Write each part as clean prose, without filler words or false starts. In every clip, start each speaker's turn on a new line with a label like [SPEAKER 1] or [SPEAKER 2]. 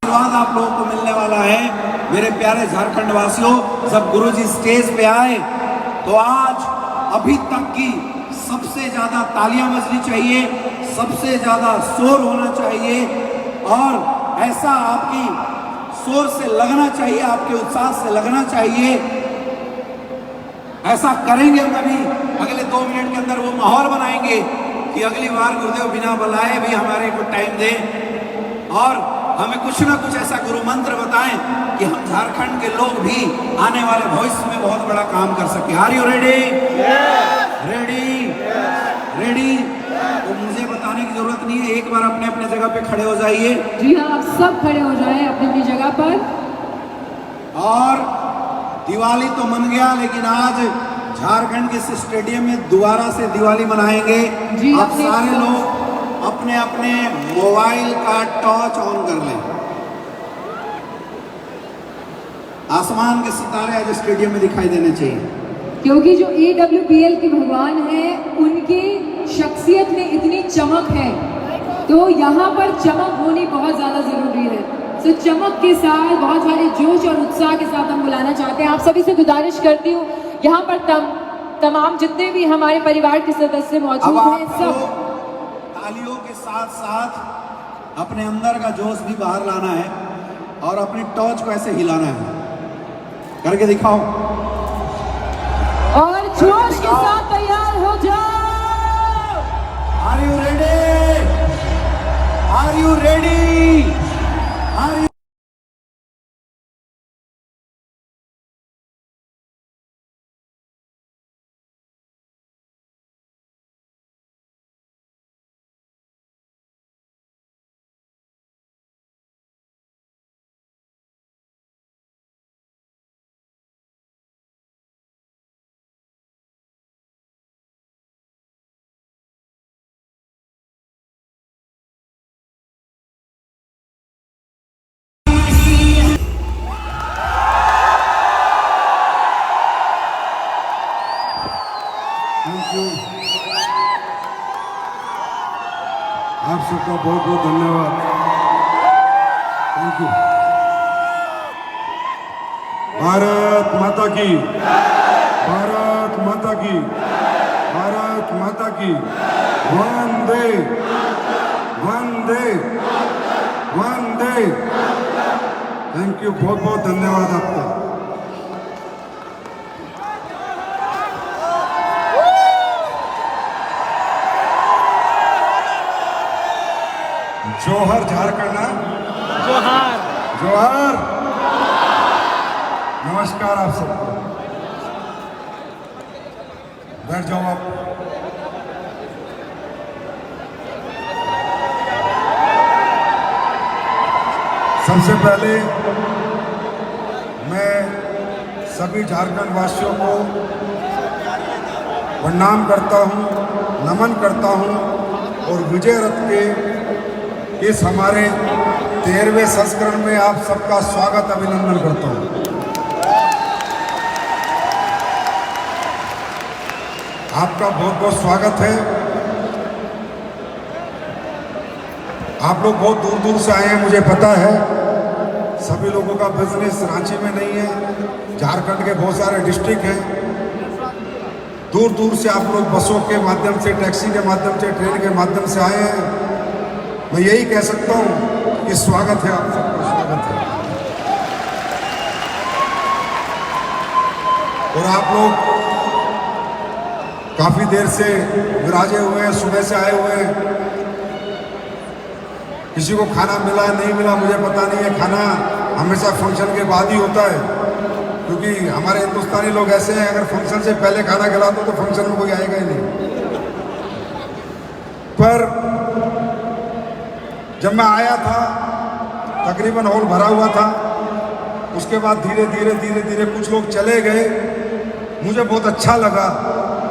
[SPEAKER 1] आशीर्वाद आप लोगों को मिलने वाला है मेरे प्यारे झारखंड वासियों। जब गुरुजी स्टेज पे आए तो आज अभी तक की सबसे ज्यादा तालियां बजनी चाहिए, सबसे ज्यादा शोर होना चाहिए और ऐसा आपकी शोर से लगना चाहिए, आपके उत्साह से लगना चाहिए। ऐसा करेंगे तभी अगले 2 मिनट के अंदर वो माहौल बनाएंगे कि अगली बार गुरुदेव बिना बुलाए भी हमारे को टाइम दें और हमें कुछ ना कुछ ऐसा गुरु मंत्र बताएं कि हम झारखंड के लोग भी आने वाले भविष्य में बहुत बड़ा काम कर सके। Are you ready? Ready? Ready? तो मुझे बताने की जरूरत नहीं है, एक बार अपने अपने जगह पे खड़े हो जाइए।
[SPEAKER 2] जी हाँ, आप सब खड़े हो जाएं अपनी अपनी जगह पर।
[SPEAKER 1] और दिवाली तो मन गया, लेकिन आज झारखंड के इस स्टेडियम में दोबारा से दिवाली मनाएंगे।
[SPEAKER 2] जी,
[SPEAKER 1] आप सारे लोग अपने अपने मोबाइल का टॉर्च ऑन कर लें। आसमान के सितारे आज स्टेडियम में दिखाई देने चाहिए,
[SPEAKER 2] क्योंकि जो AWPL के भगवान हैं उनकी शख्सियत में इतनी चमक है, तो यहाँ पर चमक होनी बहुत ज़्यादा ज़रूरी है। तो चमक के साथ बहुत सारे जोश और उत्साह के साथ हम बुलाना चाहते हैं। आप सभी से गुजारिश करती हूँ यहाँ पर तमाम जितने भी हमारे परिवार के सदस्य मौजूद हैं, सब
[SPEAKER 1] तालियों के साथ साथ अपने अंदर का जोश भी बाहर लाना है और अपनी टॉर्च को ऐसे हिलाना है। करके दिखाओ
[SPEAKER 2] और जोश के साथ तैयार हो जाओ।
[SPEAKER 1] Are you ready? Are you ready? Are you
[SPEAKER 3] आप सबका बहुत बहुत धन्यवाद। Thank you. भारत माता की, भारत माता की, भारत माता की। वंदे वंदे वंदे। थैंक यू, बहुत बहुत धन्यवाद आपका। जोहर झारखंड ना, जोहार जोहार। नमस्कार आप सबको, बैठ जाओ आप। सबसे पहले मैं सभी झारखंड वासियों को प्रणाम करता हूं, नमन करता हूं और विजय रथ के इस हमारे 13वें संस्करण में आप सबका स्वागत अभिनंदन करता हूं। आपका बहुत बहुत स्वागत है। आप लोग बहुत दूर दूर से आए हैं, मुझे पता है। सभी लोगों का बिजनेस रांची में नहीं है, झारखंड के बहुत सारे डिस्ट्रिक्ट हैं। दूर दूर से आप लोग बसों के माध्यम से, टैक्सी के माध्यम से, ट्रेन के माध्यम से आए हैं। मैं यही कह सकता हूं कि स्वागत है, आप सबका स्वागत है। और आप लोग काफी देर से विराजे हुए हैं, सुबह से आए हुए हैं। किसी को खाना मिला नहीं मिला मुझे पता नहीं है। खाना हमेशा फंक्शन के बाद ही होता है, क्योंकि हमारे हिंदुस्तानी लोग ऐसे हैं, अगर फंक्शन से पहले खाना खिला दो तो फंक्शन में कोई आएगा ही नहीं। पर जब मैं आया था तकरीबन हॉल भरा हुआ था, उसके बाद धीरे धीरे धीरे धीरे कुछ लोग चले गए। मुझे बहुत अच्छा लगा,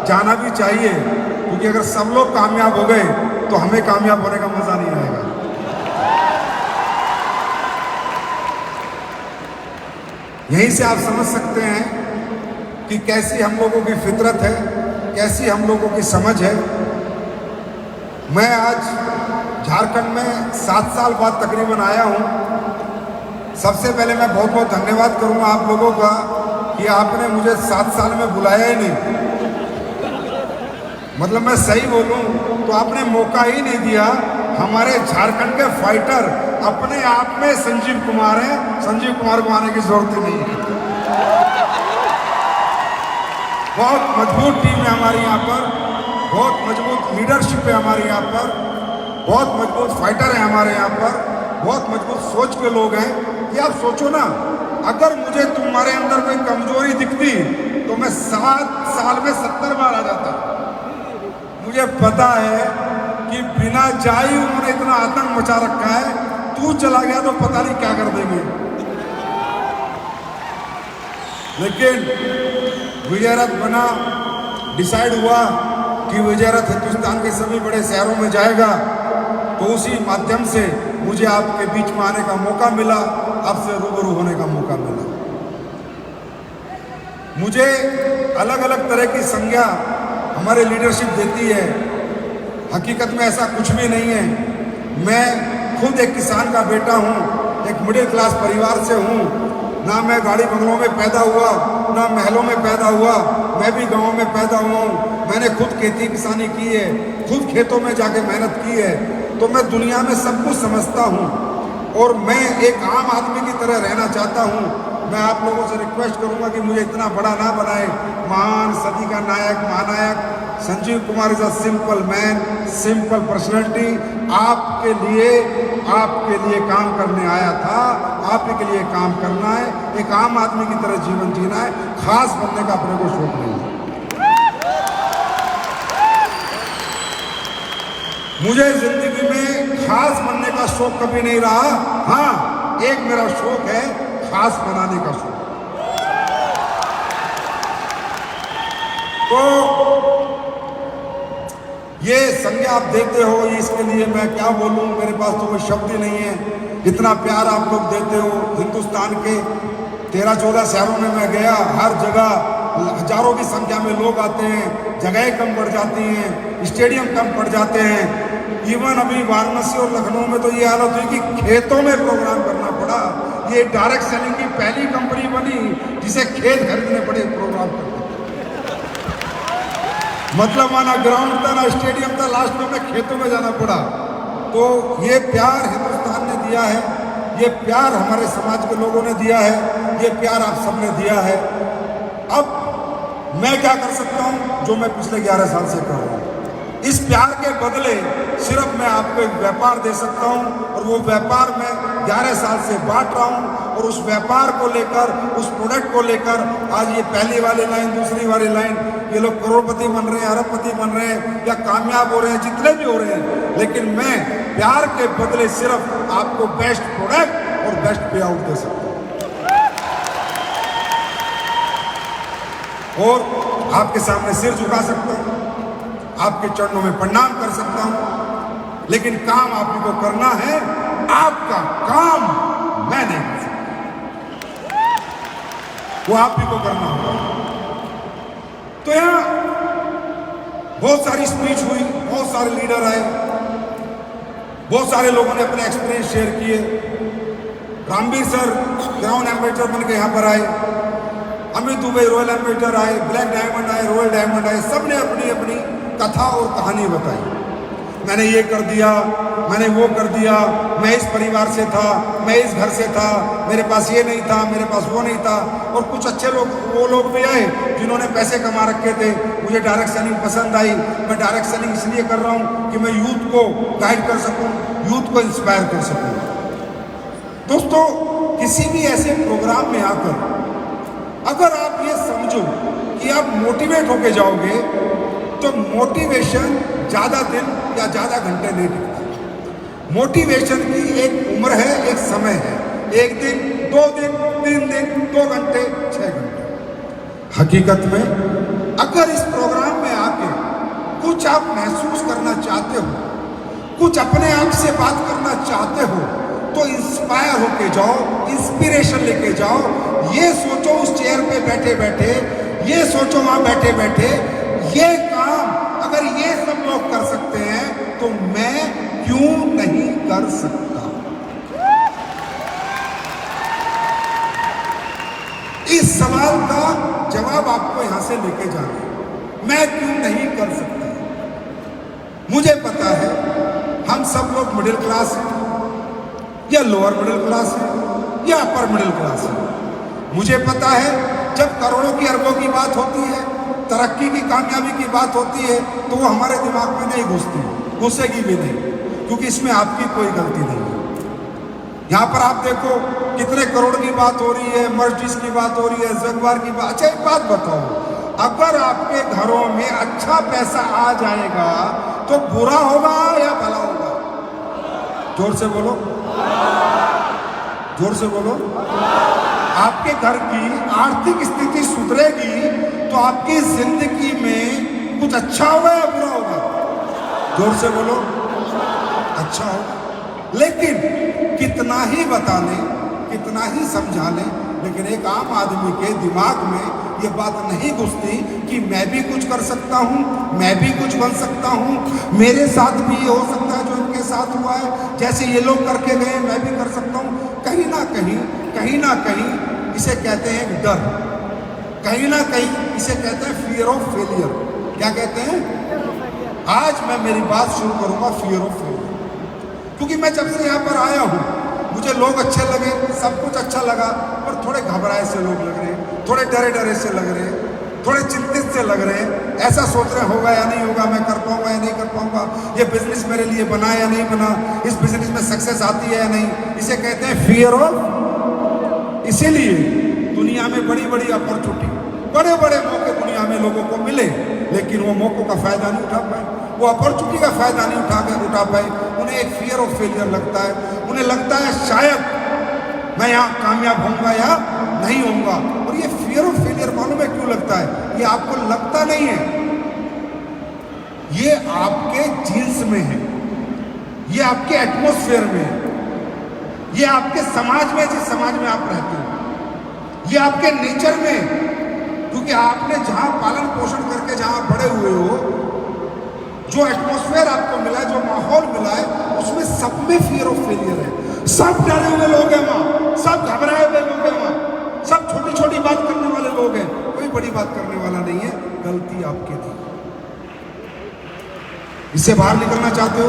[SPEAKER 3] जाना भी चाहिए, क्योंकि अगर सब लोग कामयाब हो गए तो हमें कामयाब होने का मजा नहीं आएगा। यहीं से आप समझ सकते हैं कि कैसी हम लोगों की फितरत है, कैसी हम लोगों की समझ है। मैं आज झारखंड में 7 साल बाद तकरीबन आया हूं सबसे पहले मैं बहुत बहुत धन्यवाद करूंगा आप लोगों का कि आपने मुझे 7 साल में बुलाया ही नहीं। मतलब मैं सही बोलूं तो आपने मौका ही नहीं दिया। हमारे झारखंड के फाइटर अपने आप में संजीव कुमार हैं, संजीव कुमार को आने की जरूरत ही नहीं है। बहुत मजबूत टीम है हमारी यहाँ पर, बहुत मजबूत लीडरशिप है हमारे यहाँ पर, बहुत मजबूत फाइटर है हमारे यहाँ पर, बहुत मजबूत सोच के लोग हैं। कि आप सोचो ना, अगर मुझे तुम्हारे अंदर कोई कमजोरी दिखती तो मैं 7 साल में 70 बार आ जाता। मुझे पता है कि बिना जाए उन्होंने इतना आतंक मचा रखा है, तू चला गया तो पता नहीं क्या कर देंगे। लेकिन विजय रथ बना, डिसाइड हुआ कि विजय रथ हिंदुस्तान के सभी बड़े शहरों में जाएगा, तो उसी माध्यम से मुझे आपके बीच में आने का मौका मिला, आपसे रूबरू होने का मौका मिला। मुझे अलग अलग तरह की संज्ञा हमारे लीडरशिप देती है, हकीकत में ऐसा कुछ भी नहीं है। मैं खुद एक किसान का बेटा हूँ, एक मिडिल क्लास परिवार से हूँ। ना मैं गाड़ी बंगलों में पैदा हुआ, ना महलों में पैदा हुआ, मैं भी गाँव में पैदा हुआ हूँ। मैंने खुद खेती किसानी की है, खुद खेतों में जाके मेहनत की है, तो मैं दुनिया में सब कुछ समझता हूँ और मैं एक आम आदमी की तरह रहना चाहता हूँ। मैं आप लोगों से रिक्वेस्ट करूंगा कि मुझे इतना बड़ा ना बनाए। महान सदी का नायक, महानायक Sanjeev Kumar is a simple man, simple personality. आपके लिए काम करने आया था, आप ही के लिए काम करना है, एक आम आदमी की तरह जीवन जीना है, खास बनने का अपने को शौक नहीं है। मुझे जिंदगी में खास बनने का शौक कभी नहीं रहा। हाँ, एक मेरा शौक है खास बनाने का शौक। तो ये संज्ञा आप देते हो, इसके लिए मैं क्या बोलूं, मेरे पास तो कोई शब्द ही नहीं है। इतना प्यार आप लोग देते हो। हिंदुस्तान के 13-14 शहरों में मैं गया, हर जगह हजारों की संख्या में लोग आते हैं, जगहें कम पड़ जाती हैं, स्टेडियम कम पड़ जाते हैं। इवन अभी वाराणसी और लखनऊ में तो ये हालत हुई कि खेतों में प्रोग्राम करना पड़ा। ये डायरेक्ट सेलिंग की पहली कंपनी बनी जिसे खेत खरीदने पड़े प्रोग्राम करने। मतलब माना ग्राउंड था ना स्टेडियम था, लास्ट में हमें खेतों में जाना पड़ा। तो ये प्यार हिंदुस्तान ने दिया है, ये प्यार हमारे समाज के लोगों ने दिया है, ये प्यार आप सबने दिया है। अब मैं क्या कर सकता हूं जो मैं पिछले 11 साल से कर रहा हूं? इस प्यार के बदले सिर्फ मैं आपको एक व्यापार दे सकता हूं, और वो व्यापार मैं 11 साल से बांट रहा हूं। और उस व्यापार को लेकर, उस प्रोडक्ट को लेकर आज ये पहली वाली लाइन, दूसरी वाली लाइन, ये लोग करोड़पति बन रहे हैं, अरबपति बन रहे हैं या कामयाब हो रहे हैं, जितने भी हो रहे हैं। लेकिन मैं प्यार के बदले सिर्फ आपको बेस्ट प्रोडक्ट और बेस्ट पे आउट दे सकता हूं, और आपके सामने सिर झुका सकता हूं, आपके चरणों में प्रणाम कर सकता हूं। लेकिन काम आप ही को करना है, आपका काम मैं नहीं कर सकता, वो आप ही को करना होगा। तो यहां बहुत सारी स्पीच हुई, बहुत सारे लीडर आए, बहुत सारे लोगों ने अपने एक्सपीरियंस शेयर किए। रामवीर सर ग्राउंड एम्बेसडर बन के यहां पर आए, अमित दुबे रॉयल एम्बेसडर आए, ब्लैक डायमंड आए, रॉयल डायमंड आए, सबने अपनी अपनी कथा और कहानी बताई। मैंने ये कर दिया, मैंने वो कर दिया, मैं इस परिवार से था, मैं इस घर से था, मेरे पास ये नहीं था, मेरे पास वो नहीं था। और कुछ अच्छे लोग, वो लोग भी आए जिन्होंने पैसे कमा रखे थे। मुझे डायरेक्ट सेलिंग पसंद आई। मैं डायरेक्ट सेलिंग इसलिए कर रहा हूँ कि मैं यूथ को गाइड कर सकूँ, यूथ को इंस्पायर कर सकूँ। दोस्तों, किसी भी ऐसे प्रोग्राम में आकर अगर आप ये समझो कि आप मोटिवेट होके जाओगे, तो मोटिवेशन ज़्यादा दिन या ज़्यादा घंटे नहीं टिकता। मोटिवेशन की एक उम्र है, एक समय है, 1 दिन, 2 दिन, 3 दिन, 2 घंटे, 6 घंटे। हकीकत में अगर इस प्रोग्राम में आके कुछ आप महसूस करना चाहते हो, कुछ अपने आप से बात करना चाहते हो, तो इंस्पायर होके जाओ, इंस्पिरेशन लेके जाओ। ये सोचो उस चेयर पे बैठे बैठे, ये सोचो वहां बैठे बैठे, ये काम अगर ये सब लोग कर सकते हैं तो मैं क्यों नहीं कर सकता? इस सवाल का जवाब आपको यहां से लेके जाना है, मैं क्यों नहीं कर सकता। मुझे पता है हम सब लोग मिडिल क्लास हैं या लोअर मिडिल क्लास हैं या अपर मिडिल क्लास हैं। मुझे पता है जब करोड़ों की अरबों की बात होती है, तरक्की की कामयाबी की बात होती है, तो वो हमारे दिमाग में नहीं घुसती, घुसेगी भी नहीं, क्योंकि इसमें आपकी कोई गलती नहीं है। यहाँ पर आप देखो कितने करोड़ की बात हो रही है, मर्जिस की बात हो रही है, जगवार की बात। अच्छा एक बात बताओ, अगर आपके घरों में अच्छा पैसा आ जाएगा तो बुरा होगा या भला होगा? जोर से बोलो, जोर से बोलो। आपके घर की आर्थिक स्थिति सुधरेगी तो आपकी जिंदगी में कुछ अच्छा होगा या बुरा होगा? जोर से बोलो, अच्छा होगा। लेकिन कितना ही बता लें, कितना ही समझा लें, लेकिन एक आम आदमी के दिमाग में ये बात नहीं घुसती कि मैं भी कुछ कर सकता हूँ, मैं भी कुछ बन सकता हूँ, मेरे साथ भी ये हो सकता है जो इनके साथ हुआ है, जैसे ये लोग करके गए मैं भी कर सकता हूँ। कहीं ना कहीं इसे कहते हैं डर, कहीं ना कहीं इसे कहते हैं फियर ऑफ फेलियर। क्या कहते हैं? आज मैं मेरी बात शुरू करूंगा फियर ऑफ फेलियर, क्योंकि मैं जब से यहाँ पर आया हूँ मुझे लोग अच्छे लगे, सब कुछ अच्छा लगा, पर थोड़े घबराए से लोग लग रहे हैं, थोड़े डरे डरे से लग रहे हैं, थोड़े चिंतित से लग रहे हैं, ऐसा सोच रहे होगा या नहीं होगा, मैं कर पाऊंगा या नहीं कर पाऊंगा, ये बिजनेस मेरे लिए बना या नहीं बना, इस बिजनेस में सक्सेस आती है या नहीं। इसे कहते हैं फियर ऑफ। इसीलिए दुनिया में बड़ी बड़ी अपॉर्चुनिटी, बड़े बड़े मौके दुनिया में लोगों को मिले, लेकिन वो मौकों का फायदा नहीं उठा पाए, वो अपॉर्चुनिटी का फायदा नहीं उठा पाए। उन्हें एक फियर ऑफ फेलियर लगता है, उन्हें लगता है शायद मैं यहाँ कामयाब होऊंगा या नहीं होऊंगा। और ये फियर ऑफ फेलियर मालूम है क्यों लगता है? ये आपको लगता नहीं है, ये आपके जीन्स में है, ये आपके एटमॉस्फेयर में है, ये आपके समाज में, जिस समाज में आप रहते हो, ये आपके नेचर में, क्योंकि आपने जहां पालन पोषण करके जहां बड़े हुए हो, जो एटमॉस्फेयर आपको मिला है, जो माहौल मिला है, उसमें सब में फियर ऑफ फेलियर है। सब डरे हुए लोग हैं वहां, सब घबराए हुए लोग हैं वहां, सब छोटी छोटी बात करने वाले लोग हैं, कोई बड़ी बात करने वाला नहीं है। गलती आपकी थी, इससे बाहर निकलना चाहते हो?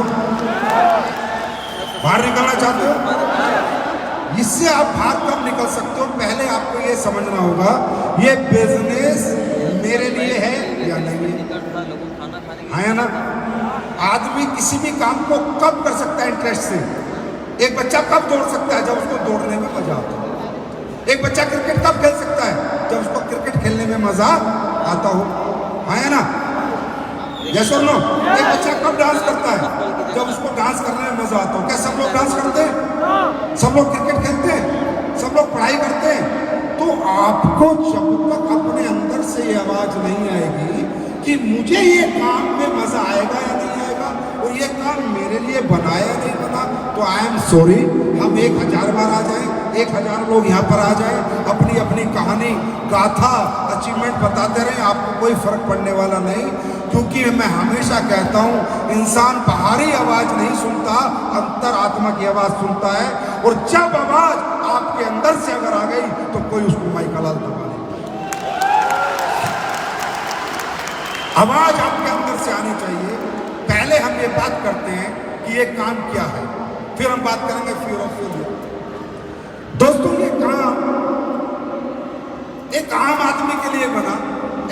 [SPEAKER 3] बाहर निकलना चाहते हो? इससे आप बाहर कब निकल सकते हो? पहले आपको ये समझना होगा ये बिजनेस मेरे लिए है या नहीं है। है ना? आदमी किसी भी काम को कब कर सकता है इंटरेस्ट से? एक बच्चा कब दौड़ सकता है? जब उसको दौड़ने में मजा आता है। एक बच्चा क्रिकेट कब खेल सकता है? जब उसको क्रिकेट खेलने में मजा आता हो। है ना? यस और नो? एक बच्चा कब डांस करता है? जब उसको डांस करने में मजा आता हो। क्या सब लोग डांस करते हैं? सब लोग क्रिकेट खेलते हैं? सब लोग पढ़ाई करते हैं? तो आपको जब तक अपने अंदर से ये आवाज नहीं आएगी कि मुझे ये काम में मजा आएगा या नहीं आएगा, और ये काम मेरे लिए बनाया नहीं बना, तो आई एम सॉरी, हम 1000 बार आ जाएं, 1000 लोग यहाँ पर आ जाएं, अपनी अपनी कहानी, गाथा, अचीवमेंट बताते रहें, आपको कोई फर्क पड़ने वाला नहीं। क्योंकि मैं हमेशा कहता हूँ इंसान बाहरी आवाज नहीं सुनता, अंतर आत्मा की आवाज सुनता है, और जब आवाज आपके अंदर से अगर आ गई तो कोई उसको माइक हलाल दबा नहीं। आवाज आपके अंदर से आनी चाहिए। पहले हम ये बात करते हैं कि ये काम क्या है, फिर हम बात करेंगे फियर ऑफ फेलियर। दोस्तों, ये काम एक आम आदमी के लिए बना,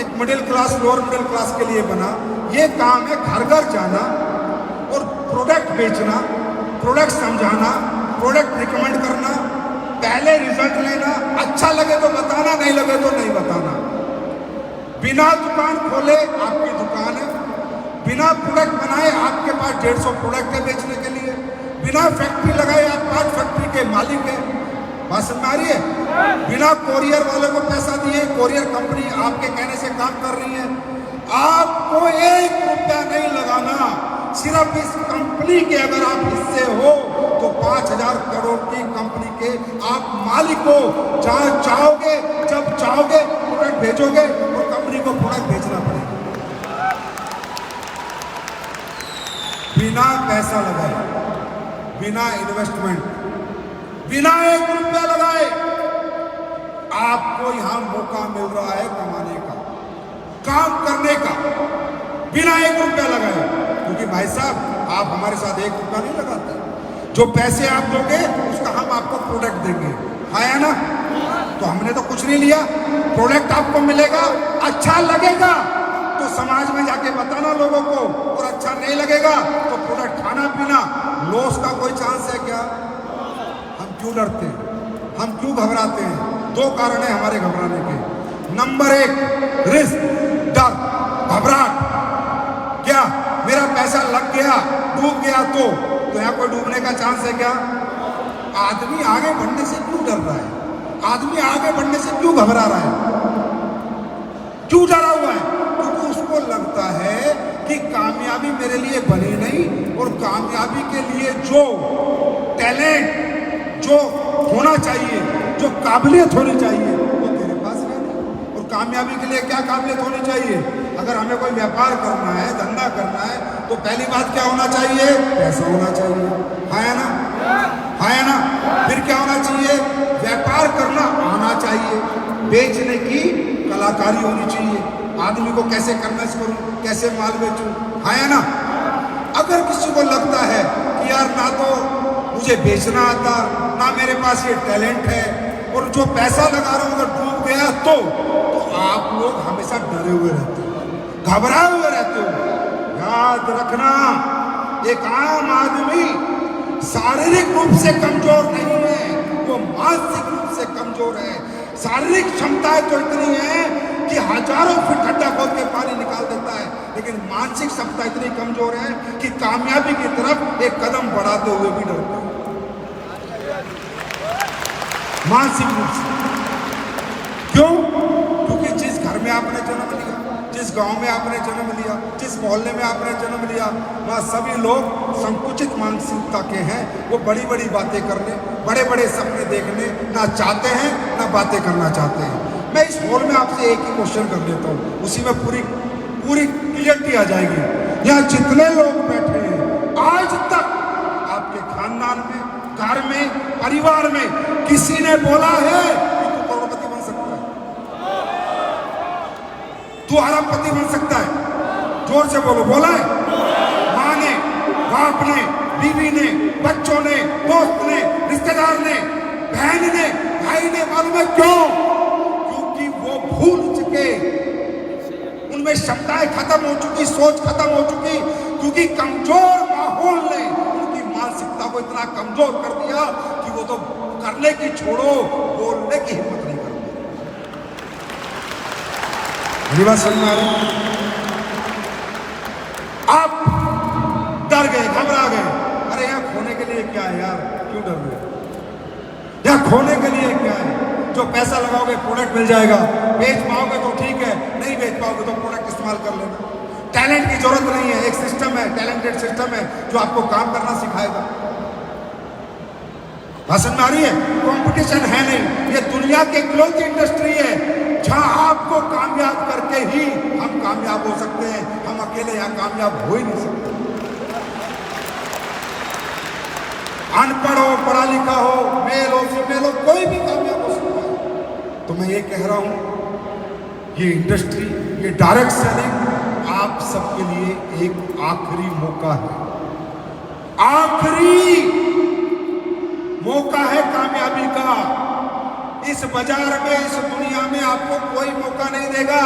[SPEAKER 3] एक middle class, lower middle class के लिए बना। ये काम है घर घर जाना और प्रोडक्ट बेचना, प्रोडक्ट समझाना, प्रोडक्ट रिकमेंड करना, पहले रिजल्ट लेना, अच्छा लगे तो बताना, नहीं लगे तो नहीं बताना। बिना दुकान खोले आपकी दुकान है, बिना प्रोडक्ट बनाए आपके पास 150 प्रोडक्ट है बेचने के लिए, बिना फैक्ट्री लगाए आप 5 फैक्ट्री के मालिक हैं। बात समझ में आ रही है? बिना कोरियर वाले को पैसा दिए कोरियर कंपनी आपके कहने से काम कर रही है। आपको 1 रुपया नहीं लगाना, सिर्फ इस कंपनी के अगर आप हिस्से हो तो 5000 करोड़ की कंपनी के आप मालिक हो। जहां चाहोगे, जब चाहोगे प्रोडक्ट भेजोगे और कंपनी को प्रोडक्ट भेजना पड़ेगा, बिना पैसा लगाए, बिना इन्वेस्टमेंट, बिना 1 रुपया लगाए आपको यहां मौका मिल रहा है कमाने का, काम करने का, बिना 1 रुपया लगाए। क्योंकि भाई साहब आप हमारे साथ 1 रुपया नहीं लगाते, जो पैसे आप दोगे उसका हम आपको प्रोडक्ट देंगे, है ना? तो हमने तो कुछ नहीं लिया, प्रोडक्ट आपको मिलेगा, अच्छा लगेगा तो समाज में जाके बताना लोगों को, और अच्छा नहीं लगेगा तो प्रोडक्ट खाना पीना, लॉस का कोई चांस है क्या? हम क्यों डरते हैं, हम क्यों घबराते हैं? 2 कारण है हमारे घबराने के। नंबर 1 रिस्क, डर, घबराहट। क्या मेरा पैसा लग गया, डूब गया तो यहाँ कोई डूबने का चांस है क्या? आदमी आगे बढ़ने से क्यों डर रहा है? आदमी आगे बढ़ने से क्यों घबरा रहा है? क्यों डरा हुआ है? क्योंकि उसको लगता है कि कामयाबी मेरे लिए बनी नहीं, और कामयाबी के लिए जो टैलेंट, जो होना चाहिए, जो काबिलियत होनी चाहिए वो तेरे पास है नहीं। और कामयाबी के लिए क्या काबिलियत होनी चाहिए? अगर हमें कोई व्यापार करना है, धंधा करना है, तो पहली बात क्या होना चाहिए? पैसा होना चाहिए, है ना? है ना? फिर क्या होना चाहिए? व्यापार करना आना चाहिए, बेचने की कलाकारी होनी चाहिए, आदमी को कैसे कन्वेंस करूं, कैसे माल बेचूं, है ना? अगर किसी को लगता है कि यार ना तो मुझे बेचना आता, ना मेरे पास ये टैलेंट है, और जो पैसा लगा रहा हूं अगर डूब गया तो आप लोग हमेशा डरे हुए रहते हो, घबराए हुए रहते हो। याद रखना, एक आम आदमी शारीरिक रूप से कमजोर नहीं है, वो मानसिक रूप से कमजोर है। शारीरिक क्षमताएं तो इतनी है कि हजारों फीट गड्ढा खोद के पानी निकाल देता है, लेकिन मानसिक क्षमता इतनी कमजोर है कि कामयाबी की तरफ एक कदम बढ़ाते हुए भी डरता है, मानसिक रूप से। क्यों? क्योंकि जिस घर में आपने जन्म लिया, जिस गांव में आपने जन्म लिया, जिस मोहल्ले में आपने जन्म लिया, वहाँ सभी लोग संकुचित मानसिकता के हैं। वो बड़ी बड़ी बातें करने, बड़े बड़े सपने देखने ना चाहते हैं, ना बातें करना चाहते हैं। मैं इस हॉल में आपसे एक ही क्वेश्चन कर देता हूँ, उसी में पूरी क्लियरिटी आ जाएगी। यहाँ जितने लोग बैठे हैं, आज तक आपके खानदान में, घर में, परिवार में किसी ने बोला है कि तू करोड़पति बन सकता है, तू अरबपति बन सकता है? जोर से बोलो, बोला है? माँ ने, बाप ने, बीवी ने, बच्चों ने, दोस्त ने, रिश्तेदार ने, बहन ने, भाई ने? मालूम है क्यों? क्योंकि वो भूल चुके, उनमें क्षमताएं खत्म हो चुकी, सोच खत्म हो चुकी, क्योंकि कमजोर माहौल ने उनकी मानसिकता को इतना कमजोर कर दिया कि वो तो करने की छोड़ो, बोलने की हिम्मत नहीं करते। मेरी बात समझ में आ रही? आप डर गए, घबरा गए। अरे यहाँ खोने के लिए क्या है यार, क्यों डर रहे? यहाँ खोने के लिए क्या है? जो पैसा लगाओगे प्रोडक्ट मिल जाएगा, बेच पाओगे तो ठीक है, नहीं बेच पाओगे तो प्रोडक्ट इस्तेमाल कर लेना। टैलेंट की जरूरत नहीं है, एक सिस्टम है, टैलेंटेड सिस्टम है जो आपको काम करना सिखाएगा। समझ में आ रही है? कंपटीशन है नहीं, ये दुनिया की इकलौती इंडस्ट्री है जहां आपको कामयाब करके ही हम कामयाब हो सकते हैं। हम अकेले यहाँ कामयाब हो ही नहीं सकते। अनपढ़ हो, पढ़ा लिखा हो, मेल हो, फीमेल हो, कोई भी कामयाब हो सकता है। तो मैं ये कह रहा हूं, ये इंडस्ट्री, ये डायरेक्ट सेलिंग आप सबके लिए एक आखिरी मौका है, आखिरी मौका है कामयाबी का। इस बाजार में, इस दुनिया में आपको कोई मौका नहीं देगा।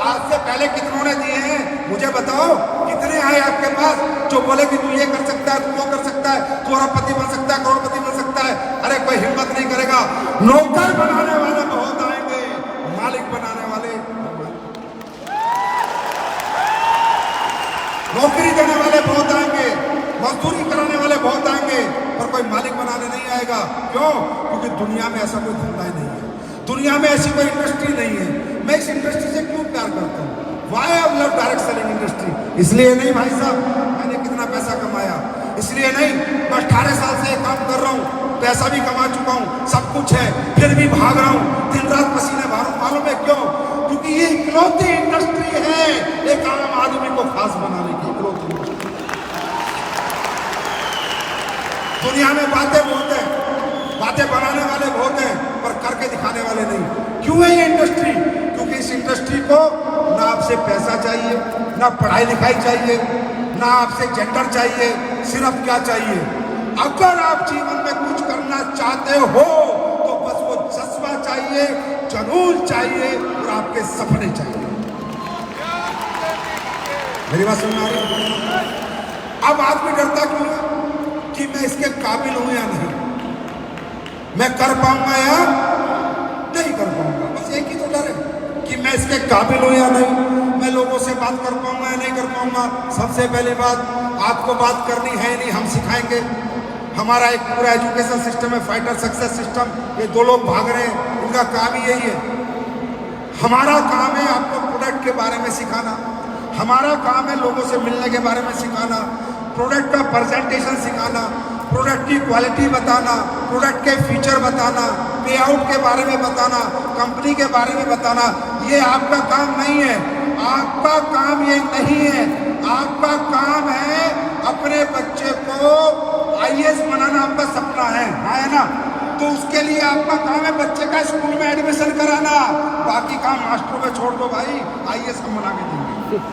[SPEAKER 3] आज से पहले कितनों ने दिए हैं मुझे बताओ? कितने आए आपके पास जो बोले कि तू ये कर सकता है, तू वो कर सकता है, तू अरबपति बन सकता है, करोड़पति बन सकता है? अरे कोई हिम्मत नहीं करेगा। नौकर बनाने वाले बहुत आएंगे, मालिक बनाने वाले, नौकरी देने वाले बहुत आएंगे, मजदूरी कराने वाले बहुत आएंगे, पर कोई मालिक बनाने नहीं आएगा। क्यों? क्योंकि दुनिया में ऐसा कोई धंधा ही नहीं है, दुनिया में ऐसी कोई इंडस्ट्री नहीं है। मैं इस इंडस्ट्री से क्यों प्यार करता हूँ? Why I love direct selling industry? इसलिए नहीं भाई साहब मैंने कितना पैसा कमाया, इसलिए नहीं, मैं 18 साल से काम कर रहा हूँ, पैसा भी कमा चुका हूँ, सब कुछ है, फिर भी भाग रहा हूँ, दिन रात पसीने बहा रहा हूँ। मालूम है क्यों? क्योंकि ये इकलौती इंडस्ट्री है एक आम आदमी को खास बनाने की, इकलौती इंडस्ट्री। दुनिया में बातें बहुत हैं, बातें बनाने वाले बहुत हैं, पर करके दिखाने वाले नहीं। क्यों क्यों है ये इंडस्ट्री? क्योंकि इस इंडस्ट्री को ना आपसे पैसा चाहिए, ना पढ़ाई लिखाई चाहिए, ना आपसे जेंडर चाहिए, सिर्फ क्या चाहिए? अगर आप जीवन में कुछ करना चाहते हो तो बस वो जज्बा चाहिए, जुनून चाहिए और आपके सपने चाहिए। मेरी बात समझ आ रही है? अब आदमी डरता क्यों है कि मैं इसके काबिल हूं या नहीं, मैं कर पाऊंगा या नहीं कर पाऊंगा। बस एक ही तो डर है कि मैं इसके काबिल हूं या नहीं, मैं लोगों से बात कर पाऊंगा या नहीं कर पाऊंगा। सबसे पहली बात, आपको बात करनी है नहीं, हम सिखाएंगे। हमारा एक पूरा एजुकेशन सिस्टम है, फाइटर सक्सेस सिस्टम। ये दो लोग भाग रहे हैं, उनका काम ही यही है। हमारा काम है आपको प्रोडक्ट के बारे में सिखाना, हमारा काम है लोगों से मिलने के बारे में सिखाना, प्रोडक्ट का प्रेजेंटेशन सिखाना, प्रोडक्ट की क्वालिटी बताना, प्रोडक्ट के फीचर बताना, पे आउट के बारे में बताना, कंपनी के बारे में बताना। ये आपका काम नहीं है, आपका काम ये नहीं है। आपका काम है अपने बच्चे को आईएएस बनाना, आपका सपना है ना? तो उसके लिए आपका काम है बच्चे का स्कूल में एडमिशन कराना, बाकी काम मास्टरों पे छोड़ दो भाई, आईएएस हम बना के देंगे।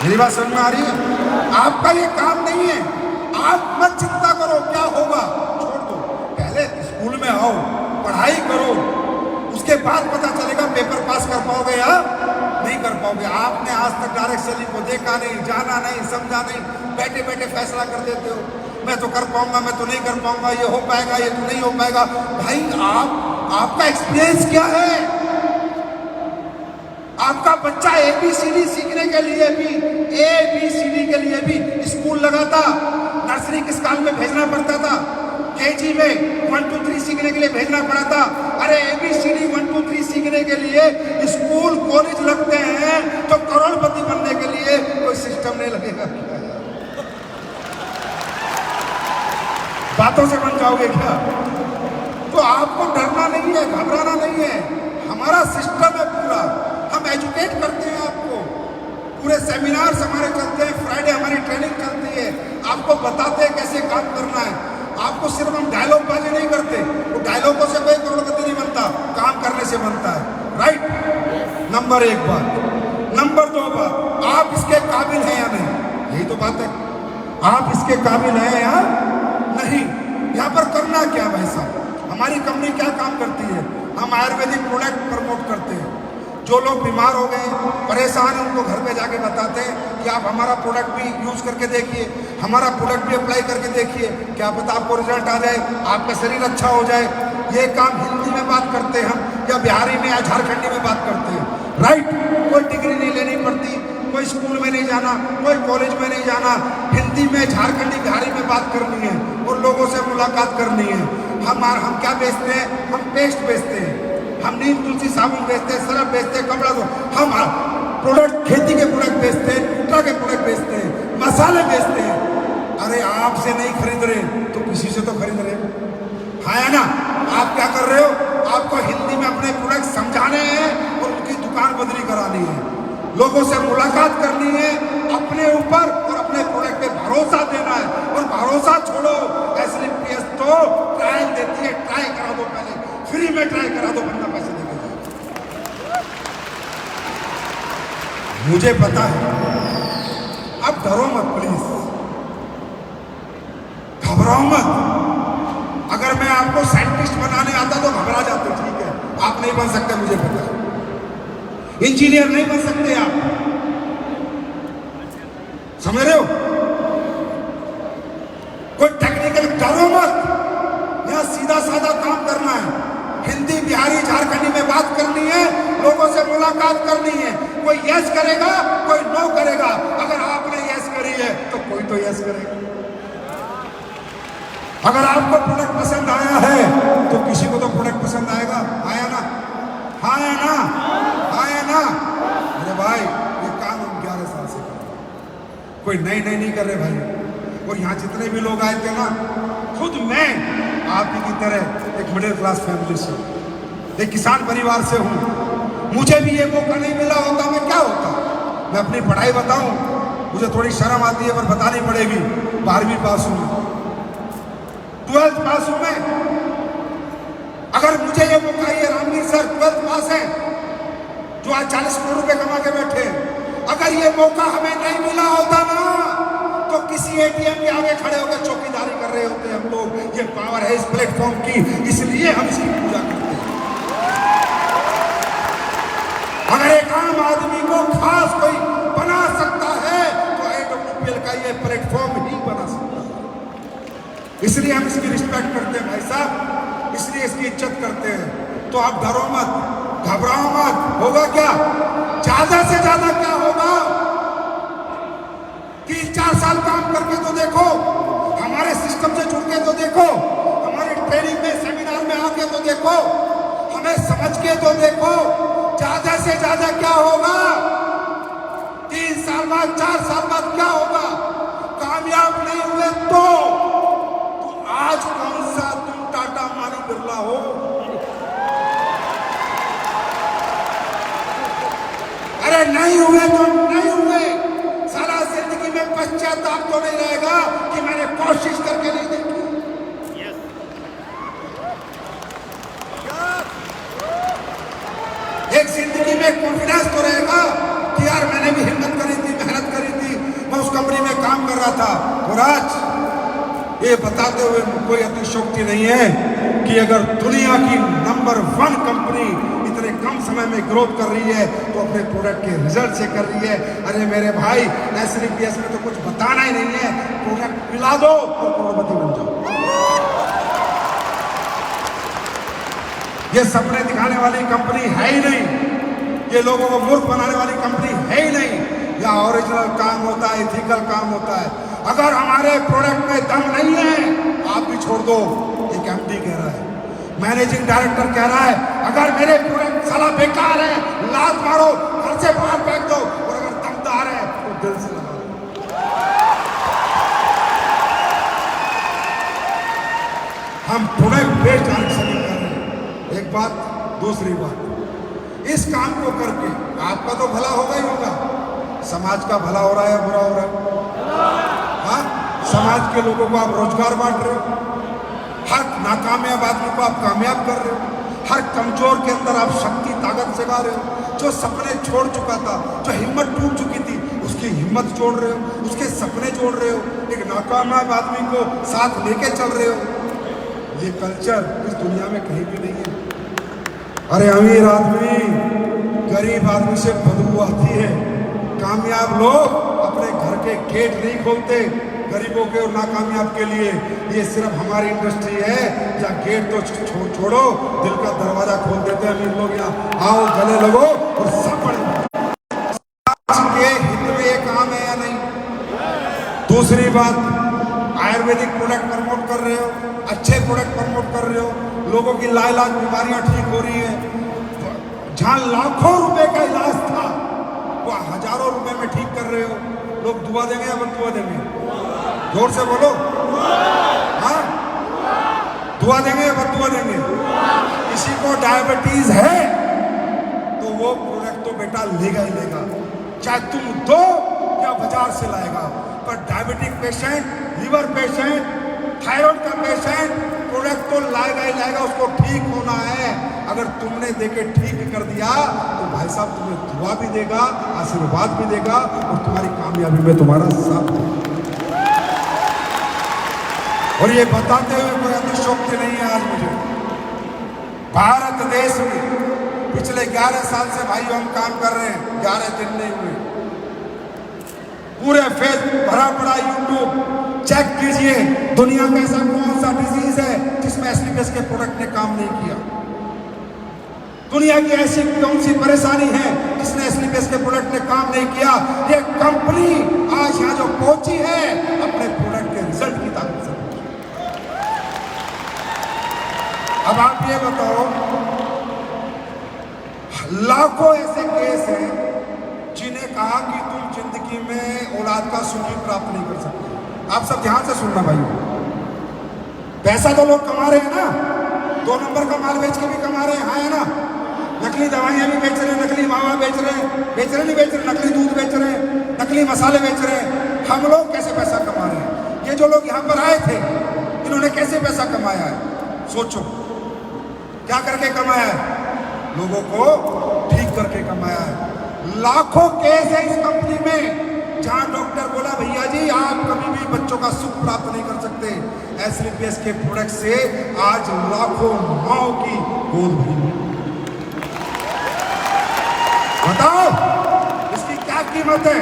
[SPEAKER 3] मेरी बात समझ में आ रही है? आपका ये काम नहीं है, आप मत चिंता करो क्या होगा, छोड़ दो। पहले स्कूल में आओ, पढ़ाई करो, उसके बाद पता चलेगा पेपर पास कर पाओगे या नहीं कर पाओगे। आपने आज तक डायरेक्ट सेलिंग को देखा नहीं, जाना नहीं, समझा नहीं, बैठे बैठे फैसला कर देते हो, मैं तो कर पाऊंगा, मैं तो नहीं कर पाऊंगा, ये हो पाएगा, ये तो नहीं हो पाएगा। भाई आपका एक्सपीरियंस क्या है? आपका बच्चा ABCD सीखने के लिए भी, ABCD के लिए भी स्कूल लगा था, नर्सरी किस काल में भेजना पड़ता था, KG में 1 2 3 सीखने के लिए भेजना पड़ा था। अरे ABCD 1 2 3 सीखने के लिए स्कूल कॉलेज लगते हैं, तो करोड़पति बनने के लिए कोई सिस्टम नहीं लगेगा। बातों से बन जाओगे क्या? तो आपको डरना नहीं है, घबराना नहीं है। हमारा सिस्टम है पूरा, हम एजुकेट करते हैं आपको, पूरे सेमिनार्स हमारे चलते हैं, फ्राइडे हमारी ट्रेनिंग चलती है, आपको बताते हैं कैसे काम करना है। आपको सिर्फ हम डायलॉग बाजी नहीं करते, वो डायलॉगों से कोई करोड़पति नहीं बनता, काम करने से बनता है। राइट? नंबर 1 बात। नंबर 2 बात, आप इसके काबिल हैं या नहीं, यही तो बात है। आप इसके काबिल हैं या नहीं। यहाँ पर करना क्या भाई साहब? हमारी कंपनी क्या काम करती है? हम आयुर्वेदिक प्रोडक्ट प्रमोट करते हैं। जो लोग बीमार हो गए, परेशान हैं, उनको घर पे जाके बताते हैं कि आप हमारा प्रोडक्ट भी यूज करके देखिए, हमारा प्रोडक्ट भी अप्लाई करके देखिए, क्या पता आपको रिजल्ट आ जाए, आपका शरीर अच्छा हो जाए। ये काम हिंदी में बात करते हैं हम, या बिहारी में या झारखंडी में बात करते हैं। राइट? कोई डिग्री नहीं लेनी पड़ती, कोई स्कूल में नहीं जाना, कोई कॉलेज में नहीं जाना, हिंदी में, झारखंडी, बिहारी में बात करनी है और लोगों से मुलाकात करनी है। हम क्या बेचते हैं? हम पेस्ट बेचते हैं, हम नीम तुलसी साबुन बेचते हैं, सरफ बेचते हैं, कपड़ा दो। हम प्रोडक्ट, खेती के प्रोडक्ट बेचते हैं, टूटा के प्रोडक्ट बेचते हैं, मसाले बेचते हैं। अरे आपसे नहीं खरीद रहे तो किसी से तो खरीद रहे, है ना? आप क्या कर रहे हो? आपको हिंदी में अपने प्रोडक्ट समझाने हैं और उनकी दुकान बदली करानी है, लोगों से मुलाकात करनी है, अपने ऊपर और अपने प्रोडक्ट पे भरोसा देना है। और भरोसा छोड़ो, SLPS तो ट्रायल देती है, ट्राई करा दो, पहले फ्री में ट्राई करा दो, बंदा पैसे देगा। मुझे पता है, अब डरो मत प्लीज, घबराओ मत। अगर मैं आपको साइंटिस्ट बनाने आता तो घबरा जाते, ठीक है, आप नहीं बन सकते, मुझे पता है। इंजीनियर नहीं बन सकते आप, समझ रहे हो? कोई टेक्निकल, डरो मत। यहां सीधा साधा काम करना है, हिंदी, बिहारी, झारखंडी में बात करनी है, लोगों से मुलाकात करनी है। कोई यस करेगा, कोई नो करेगा। अगर आपने यस करी है तो कोई तो यस करेगा। अगर आपको प्रोडक्ट पसंद आया है तो किसी को तो प्रोडक्ट पसंद आएगा, आया ना? आया ना? आया ना? अरे भाई, ये काम हम 11 साल से कर रहे हैं, कोई नहीं कर रहे भाई। और यहाँ जितने भी लोग आए थे ना, खुद मैं आप ही की तरह एक मिडिल क्लास फैमिली से, एक किसान परिवार से हूँ। मुझे भी ये मौका नहीं मिला होता, मैं क्या होता? मैं अपनी पढ़ाई बताऊं, मुझे थोड़ी शर्म आती है पर बतानी पड़ेगी। 12वीं पास हूँ, 12th पास हूँ मैं, अगर मुझे ये मौका, ये रामवीर सर 12th पास है जो आज 40 करोड़ रुपए कमा के बैठे हैं, अगर ये मौका हमें नहीं मिला होता ना तो किसी एटीएम के आगे खड़े होकर चौकीदारी कर रहे होते हम लोग। ये पावर है इस प्लेटफॉर्म की, इसलिए हम इसकी पूजा करते हैं। अगर एक आम आदमी को खास कोई बना सकता है तो AWPL का ये प्लेटफॉर्म ही बना सकता है। इसलिए हम इसकी रिस्पेक्ट करते हैं भाई साहब, इसलिए इसकी इज्जत करते हैं। तो आप डरो मत, घबराओ मत। होगा क्या? ज्यादा से ज्यादा क्या होगा? 3-4 साल काम करके तो देखो, हमारे सिस्टम से जुड़ के तो देखो, हमारे ट्रेनिंग में सेमिनार में आके तो देखो, हमें समझ के तो देखो। ज्यादा से ज्यादा क्या होगा? 3 साल बाद, 4 साल बाद क्या होगा? कामयाब नहीं हुए तो आज कौन सा तुम टाटा मानी बिरला हो? अरे नहीं हुए तो नहीं हुए, सारा जिंदगी में पश्चाताप तो नहीं रहेगा कि मैंने कोशिश करके नहीं देखी। एक जिंदगी में कॉन्फिडेंस तो रहेगा कि यार मैंने भी हिम्मत करी थी, मेहनत करी थी, मैं उस कंपनी में काम कर रहा था। और आज ये बताते हुए कोई अतिशयोक्ति नहीं है कि अगर दुनिया की नंबर 1 कंपनी इतने कम समय में ग्रोथ कर रही है तो अपने प्रोडक्ट के रिजल्ट से कर रही है। अरे मेरे भाई, SLPS में तो कुछ बताना ही नहीं है, प्रोडक्ट पिला दो और करोड़पति बन जाओ। ये सपने दिखाने वाली कंपनी है ही नहीं, ये लोगों को मूर्ख बनाने वाली कंपनी है ही नहीं। यहाँ ओरिजिनल काम होता है, इथिकल काम होता है। अगर हमारे प्रोडक्ट में दम नहीं है आप भी छोड़ दो। एक MD कह रहा है, मैनेजिंग डायरेक्टर कह रहा है, अगर मेरे प्रोडक्ट साला बेकार है, लात मारो, घर से बाहर फेंक दो, और अगर दमदार है तो दिल से लगा दो। हम प्रोडक्ट बेस्ड डायरेक्शन कर रहे हैं। एक बात, दूसरी बात, इस काम को करके आपका तो भला होगा ही होगा, समाज का भला हो रहा है या बुरा हो रहा है? हाँ, समाज के लोगों को आप रोजगार बांट रहे हो, हर नाकामयाब आदमी को आप कामयाब कर रहे हो, हर कमजोर के अंदर आप शक्ति ताकत जगा रहे हो। जो सपने छोड़ चुका था, जो हिम्मत टूट चुकी थी, उसकी हिम्मत जोड़ रहे हो, उसके सपने जोड़ रहे हो, एक नाकामयाब आदमी को साथ लेके चल रहे हो। ये कल्चर इस दुनिया में कहीं भी नहीं है। अरे अमीर आदमी गरीब आदमी से बदबू आती है, कामयाब लोग अपने घर के गेट नहीं खोलते गरीबों के और नाकामयाब के लिए। ये सिर्फ हमारी इंडस्ट्री है जहाँ गेट तो छोड़ो, दिल का दरवाजा खोल देते हैं अमीर लोग। यहाँ आओ, गले लगो और सपड़ के हित में ये काम है या नहीं? दूसरी बात, आयुर्वेदिक प्रोडक्ट प्रमोट कर रहे हो, अच्छे प्रोडक्ट प्रमोट कर रहे हो, लोगों की लाइलाज बीमारियां ठीक हो रही है। जहां लाखों रुपए का इलाज था वो हजारों रुपए में ठीक कर रहे हो। लोग दुआ देंगे या बदुआ देंगे? जोर से बोलो। हाँ, दुआ देंगे या बदुआ देंगे? किसी को डायबिटीज है तो वो प्रोडक्ट तो बेटा लेगा ही लेगा, चाहे तुम दो या बाजार से लाएगा। पर diabetic patient, liver patient, thyroid का पेशेंट प्रोडक्ट तो लाएगा ही लाएगा, उसको ठीक होना है। अगर तुमने देके ठीक कर दिया तो भाई साहब तुम्हें दुआ भी देगा, आशीर्वाद भी देगा और तुम्हारी कामयाबी में तुम्हारा साथ देगा। और ये बताते हुए कोई अतिशयोक्ति नहीं है। आज मुझे भारत देश में पिछले 11 साल से भाइयों हम काम कर रहे हैं, 11 दिन नहीं हुए। पूरे फेसबुक भरा पड़ा, यूट्यूब चेक कीजिए, दुनिया का ऐसा कौन सा डिजीज है जिसमें SLPS के प्रोडक्ट ने काम नहीं किया? दुनिया की ऐसी कौन सी परेशानी है जिसने SLPS के प्रोडक्ट ने काम नहीं किया? ये कंपनी आज यहाँ जो पहुंची है अपने प्रोडक्ट के रिजल्ट की ताकत से। अब आप ये बताओ, लाखों ऐसे केस हैं जिन्हें कहा कि तुम जिंदगी में औलाद का सुख ही प्राप्त नहीं कर सकते। आप सब ध्यान से सुनना भाई, पैसा तो लोग कमा रहे हैं ना, 2 नंबर का माल बेच के भी कमा रहे हैं, हाँ है ना? नकली दवाइयां भी बेच रहे हैं, नकली मावा बेच रहे हैं, नहीं बेच रहे, नकली दूध बेच रहे हैं, नकली मसाले बेच रहे हैं। हम लोग कैसे पैसा कमा रहे हैं? ये जो लोग यहाँ पर आए थे इन्होंने कैसे पैसा कमाया है? सोचो। क्या करके कमाया है? लोगों को ठीक करके कमाया है। लाखों केस है इस कंपनी में जहां डॉक्टर बोला भैया जी आप कभी भी बच्चों का सुख प्राप्त नहीं कर सकते। एसलीपीएस के प्रोडक्ट से आज लाखों माओ की गोद भरी। बताओ इसकी क्या कीमत है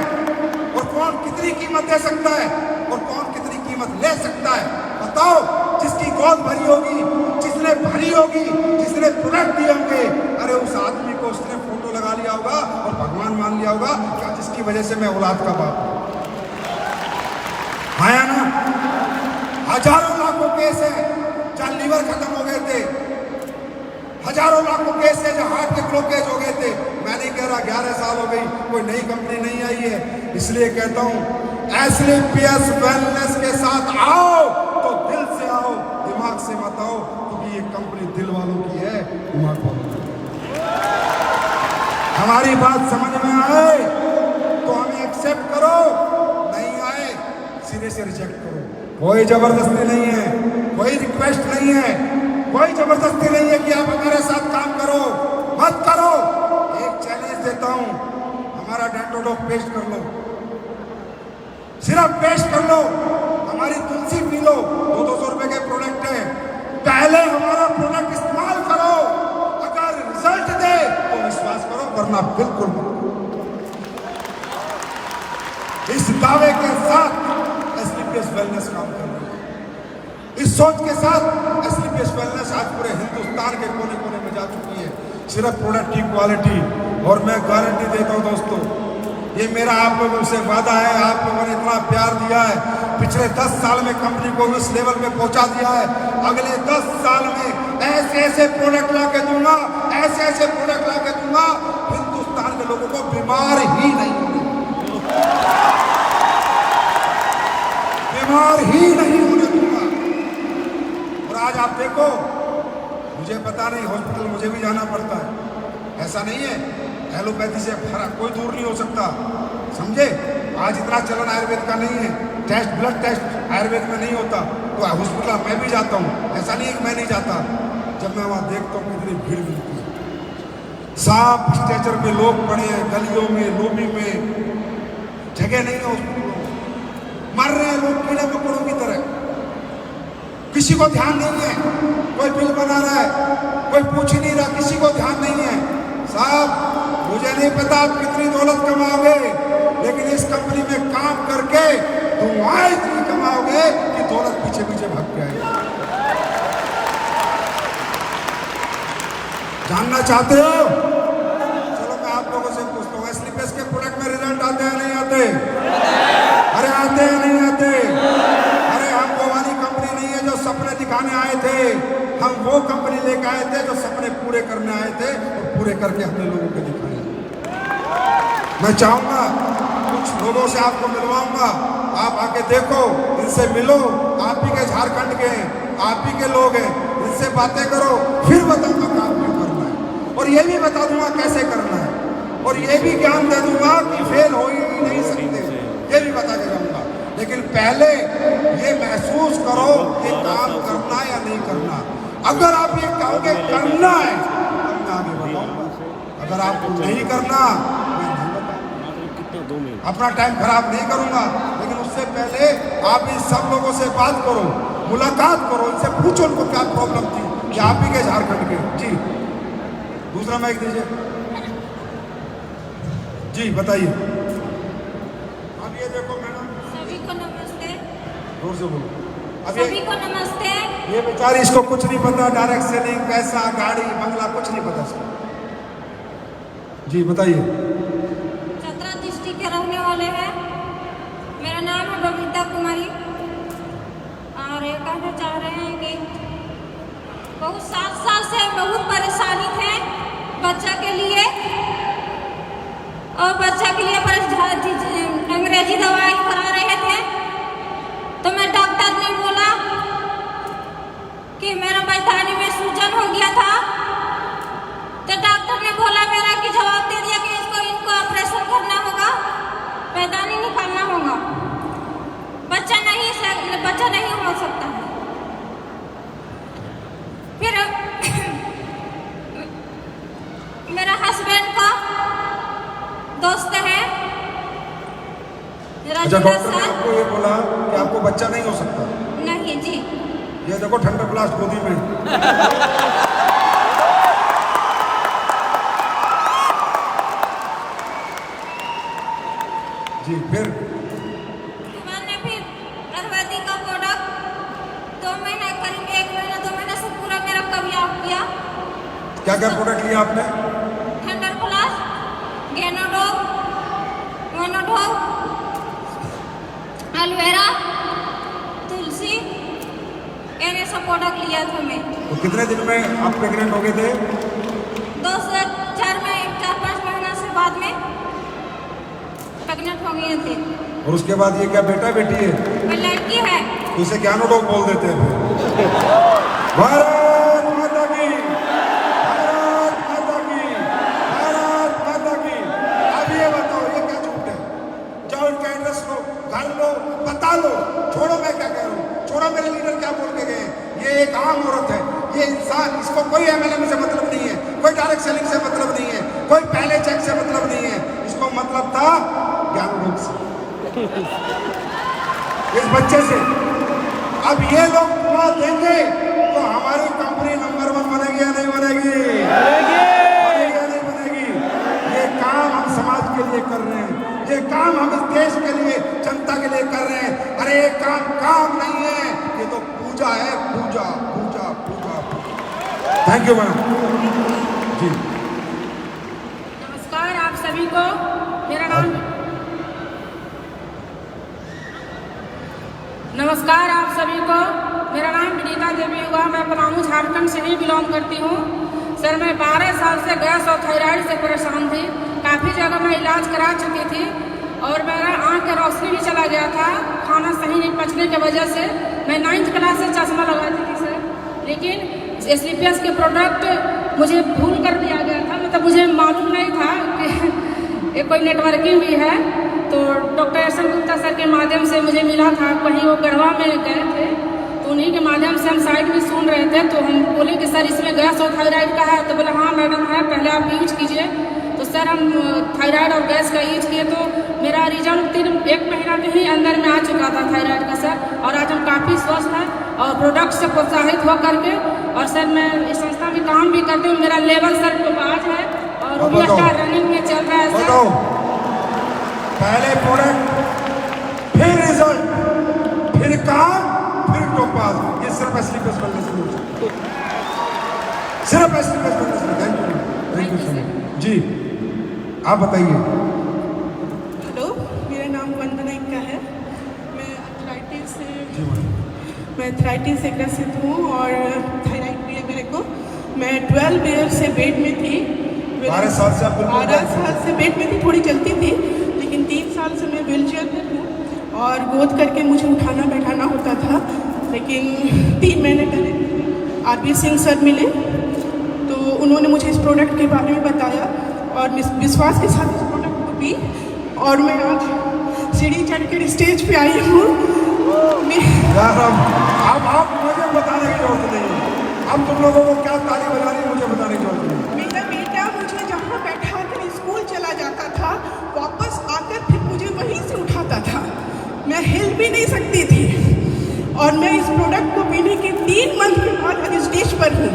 [SPEAKER 3] और कौन कितनी कीमत दे सकता है और कौन कितनी कीमत ले सकता है? बताओ जिसकी गोद भरी होगी, जिसने भरी होगी, जिसने प्रोडक्ट दिए होंगे, अरे उस आदमी को उसने फोटो लगा लिया होगा और भगवान मान लिया होगा क्या जिसकी वजह से मैं औलाद का बाप हूं। आया ना? हजारों लाखों केस है जहां लीवर खत्म हो गए थे, हजारों लाखों केस है जहां हार्ट के ब्लॉकेज हो गए थे। मैं नहीं कह रहा 11 साल हो गई कोई नई कंपनी नहीं आई है, इसलिए कहता हूं एसलीपीएस वेलनेस के साथ आओ तो दिल से आओ, दिमाग से मत आओ, क्योंकि ये कंपनी दिल वालों की है, दिमाग वालों की। हमारी बात समझ में आए तो हमें एक्सेप्ट करो, नहीं आए सिरे से रिजेक्ट करो। कोई जबरदस्ती नहीं है, कोई रिक्वेस्ट नहीं है, कोई जबरदस्ती नहीं है कि आप हमारे साथ काम करो, मत करो। एक चैलेंज देता हूं, हमारा डेंटोडॉक पेस्ट कर लो, सिर्फ पेस्ट कर लो, हमारी तुलसी पी लो, 200 रुपए के प्रोडक्ट है, पहले हमारा प्रोडक्ट इस्तेमाल करो, अगर रिजल्ट दे तो विश्वास करो, वरना बिल्कुल मत। इस दावे के साथ एसलीपीएस वेलनेस काम कर रही है, इस सोच के साथ एसलीपीएस वेलनेस आज पूरे हिंदुस्तान के कोने कोने में जा चुकी है, सिर्फ प्रोडक्ट की क्वालिटी। और मैं गारंटी देता हूं दोस्तों, ये मेरा आप लोगों से वादा है, आप लोगों ने इतना प्यार दिया है, पिछले 10 साल में कंपनी को इस लेवल पे पहुंचा दिया है, अगले 10 साल में ऐसे ऐसे प्रोडक्ट ला के दूंगा, ऐसे ऐसे प्रोडक्ट ला के दूंगा, हिंदुस्तान के लोगों को बीमार ही नहीं होने, बीमार ही नहीं होने दूंगा। और आज आप देखो, मुझे पता नहीं, हॉस्पिटल मुझे भी जाना पड़ता है, ऐसा नहीं है एलोपैथी से फर्क कोई दूर नहीं हो सकता, समझे? आज इतना चलन आयुर्वेद का नहीं है, टेस्ट ब्लड टेस्ट आयुर्वेद में नहीं होता, तो हॉस्पिटल मैं भी जाता हूँ, ऐसा नहीं है कि मैं नहीं जाता। जब मैं वहाँ देखता हूँ कितनी भीड़ मिलती है, सांप स्ट्रेचर में लोग पड़े हैं, गलियों में लोबी में जगह नहीं है हॉस्पिटलों में, मर रहे हैं लोग कीड़े मकोड़ों की तरह, किसी को ध्यान नहीं है, कोई बिल बना रहा है, कोई पूछ ही नहीं रहा, किसी को ध्यान नहीं है। साहब मुझे नहीं पता आप कितनी दौलत कमाओगे, लेकिन इस कंपनी में काम करके तुम इतनी कमाओगे कि दौलत पीछे पीछे भाग के आएगी। जानना चाहते हो? चलो मैं आप लोगों से पूछता हूँ, एसलीपीएस के प्रोडक्ट में रिजल्ट आते हैं नहीं आते? अरे आते हैं नहीं आते? अरे हम वो वाली कंपनी नहीं है जो सपने दिखाने आए थे, हम वो कंपनी लेकर आए थे जो सपने पूरे करने आए थे और पूरे करके हमने लोगों को दिखाए। मैं चाहूंगा कुछ लोगों से आपको मिलवाऊंगा, आप आके देखो, इनसे मिलो, आप ही के झारखंड के हैं, आप ही के लोग हैं, इनसे बातें करो, फिर बताऊंगा काम क्यों करना है, और ये भी बता दूंगा कैसे करना है, और ये भी ज्ञान दे दूंगा कि फेल हो ही नहीं सकते, ये भी बता के जाऊंगा। लेकिन पहले ये महसूस करो कि काम करना या नहीं करना। अगर आप ये कहोगे करना है तो मैं आगे बताऊंगा, अगर आपको नहीं करना मैं नहीं बताऊंगा, अपना टाइम खराब नहीं करूंगा। लेकिन उससे पहले आप इन सब लोगों से बात करो, मुलाकात करो, इनसे पूछो उनको क्या प्रॉब्लम थी, कि आप ही के झारखंड के। जी दूसरा माइक दीजिए जी, बताइए। अब ये देखो मैडम,
[SPEAKER 4] सभी को नमस्ते।
[SPEAKER 3] जोर से बोलो। अब
[SPEAKER 4] सभी को नमस्ते।
[SPEAKER 3] ये बेचारी, इसको कुछ नहीं पता, डायरेक्ट सेलिंग, पैसा, गाड़ी, बंगला, कुछ नहीं पता इसको। जी बताइए।
[SPEAKER 4] चतरा डिस्ट्रिक्ट के रहने वाले हैं, मेरा नाम है बबीता कुमारी, और ये कहना चाह रहे हैं कि बहुत 7 साल से बहुत परेशानी थे बच्चा के लिए, और बच्चा के लिए अंग्रेजी दवाई करा रहे थे, तो मैं डॉक्टर ने बोला कि मेरा पैदानी में सूजन हो गया था, तो डॉक्टर ने बोला मेरा कि जवाब दे दिया कि इनको ऑपरेशन करना होगा, पैदानी निकालना होगा, बच्चा नहीं हो सकता है। फिर
[SPEAKER 3] अच्छा,
[SPEAKER 4] पूरा
[SPEAKER 3] डॉक्टर ने
[SPEAKER 4] साल
[SPEAKER 3] आपको ये बोला कि आपको बच्चा नहीं हो सकता।
[SPEAKER 4] नहीं जी।
[SPEAKER 3] ये देखो ठंडा ब्लास्ट गोदी में। जी, फिर
[SPEAKER 4] मैंने फिर आयुर्वेदिक का प्रोडक्ट 2 महीने, करीब 1 महीना 2 महीने से पूरा मेरा कब्ज किया।
[SPEAKER 3] क्या क्या प्रोडक्ट लिया आपने?
[SPEAKER 4] थंडर प्लस, गेनोडोव, मोनोडोव, एलोवेरा, तुलसी, ये सब प्रोडक्ट लिया था मैं।
[SPEAKER 3] तो कितने दिन में आप प्रेग्नेंट हो गए थे?
[SPEAKER 4] 2 से 4-5 महीना से बाद में प्रेग्नेंट हो गए थे।
[SPEAKER 3] और उसके बाद ये क्या बेटा बेटी है?
[SPEAKER 4] वो लड़की है।
[SPEAKER 3] तो इसे क्या लोग बोल देते हैं? भारत माता की, भारत माता की, भारत माता की। अब ये बताओ, ये क्या झूठ है? जाओ इनका एड्रेस लो, घर लो, बता लो। छोड़ो, मैं क्या कह रहा हूँ, छोड़ो। मेरे लीडर क्या बोल के गए? ये एक आम औरत है, ये इंसान, इसको कोई एमएलएम से मतलब नहीं है, कोई डायरेक्ट सेलिंग से मतलब नहीं है, कोई पहले चेक से मतलब नहीं है। इसको मतलब था ज्ञान रोग से, इस बच्चे से। अब ये लोग दुआ देंगे तो हमारी कंपनी नंबर 1 बनेगी या नहीं बनेगी? बनेगी या नहीं बनेगी? ये काम हम समाज के लिए कर रहे हैं, ये काम हम इस देश के लिए, जनता के लिए कर रहे हैं। अरे ये काम नहीं है, ये तो पूजा है, पूजा पूजा पूजा। थैंक यू मैडम जी।
[SPEAKER 5] नमस्कार आप सभी को। मेरा नाम विनीता देवी हुआ। मैं पलामू झारखंड से ही बिलोंग करती हूँ। सर मैं 12 साल से गैस और थायराइड से परेशान थी। काफ़ी जगह मैं इलाज करा चुकी थी और मेरा आँख का रोशनी भी चला गया था, खाना सही नहीं पचने की वजह से। मैं 9th क्लास से चश्मा लगाती थी सर, लेकिन SCPS के प्रोडक्ट मुझे भूल कर दिया गया था। मतलब मुझे मालूम नहीं था कि ये कोई नेटवर्किंग भी है। तो डॉक्टर एस.एन. गुप्ता सर के माध्यम से मुझे मिला था, कहीं वो गढ़वा में गए थे, तो उन्हीं के माध्यम से हम साइट भी सुन रहे थे। तो हम बोले कि सर इसमें गैस और थायराइड का है। तो बोले हाँ मैडम है, पहले आप यूज कीजिए। तो सर हम थायराइड और गैस का यूज किए तो मेरा रिजल्ट 1 महीना के ही अंदर में आ चुका था थायराइड का सर। और आज हम काफ़ी स्वस्थ हैं और प्रोडक्ट से प्रोत्साहित होकर के। और सर मैं इस संस्था में काम भी करती हूँ। मेरा लेवल सर तो आज है और वो भी अच्छा रनिंग में चल रहा है सर।
[SPEAKER 3] पहले प्रोडक्ट, फिर रिजल्ट, फिर काम, फिर टोपाज। ये सिर्फ SCPS बनने से मिलता है, सिर्फ SCPS बनने से। थैंक यू सो मच जी। आप बताइए।
[SPEAKER 6] हेलो, मेरा नाम वंदना इक्का है। मैं एथराइटिस से ग्रसित हूँ और थायराइड भी है मेरे को। मैं 12 ईयर से बेड में थी।
[SPEAKER 3] 12 साल से आप
[SPEAKER 6] 12 साल से बेड में थी, थोड़ी चलती थी, लेकिन 3 साल से मैं व्हीलचेयर में हूँ और गोद करके मुझे उठाना बैठाना होता था। लेकिन 3 महीने पहले RB सिंह सर मिले तो उन्होंने मुझे इस प्रोडक्ट के बारे में बताया और विश्वास के साथ इस प्रोडक्ट को पी और मैं आज सीढ़ी चढ़ कर स्टेज पे आई हूँ।
[SPEAKER 3] अब आप मुझे बताने की जरूरत नहीं है। अब तुम लोगों को क्या ताली बजानी मुझे बताने की जरूरत नहीं।
[SPEAKER 6] मेरा बेटा मुझे जहाँ बैठा कर स्कूल चला जाता था, वापस आकर फिर मुझे वहीं से उठाता था। मैं हिल भी नहीं सकती थी और मैं इस प्रोडक्ट को पीने के 3 मंथ के बाद आज स्टेज पर हूँ।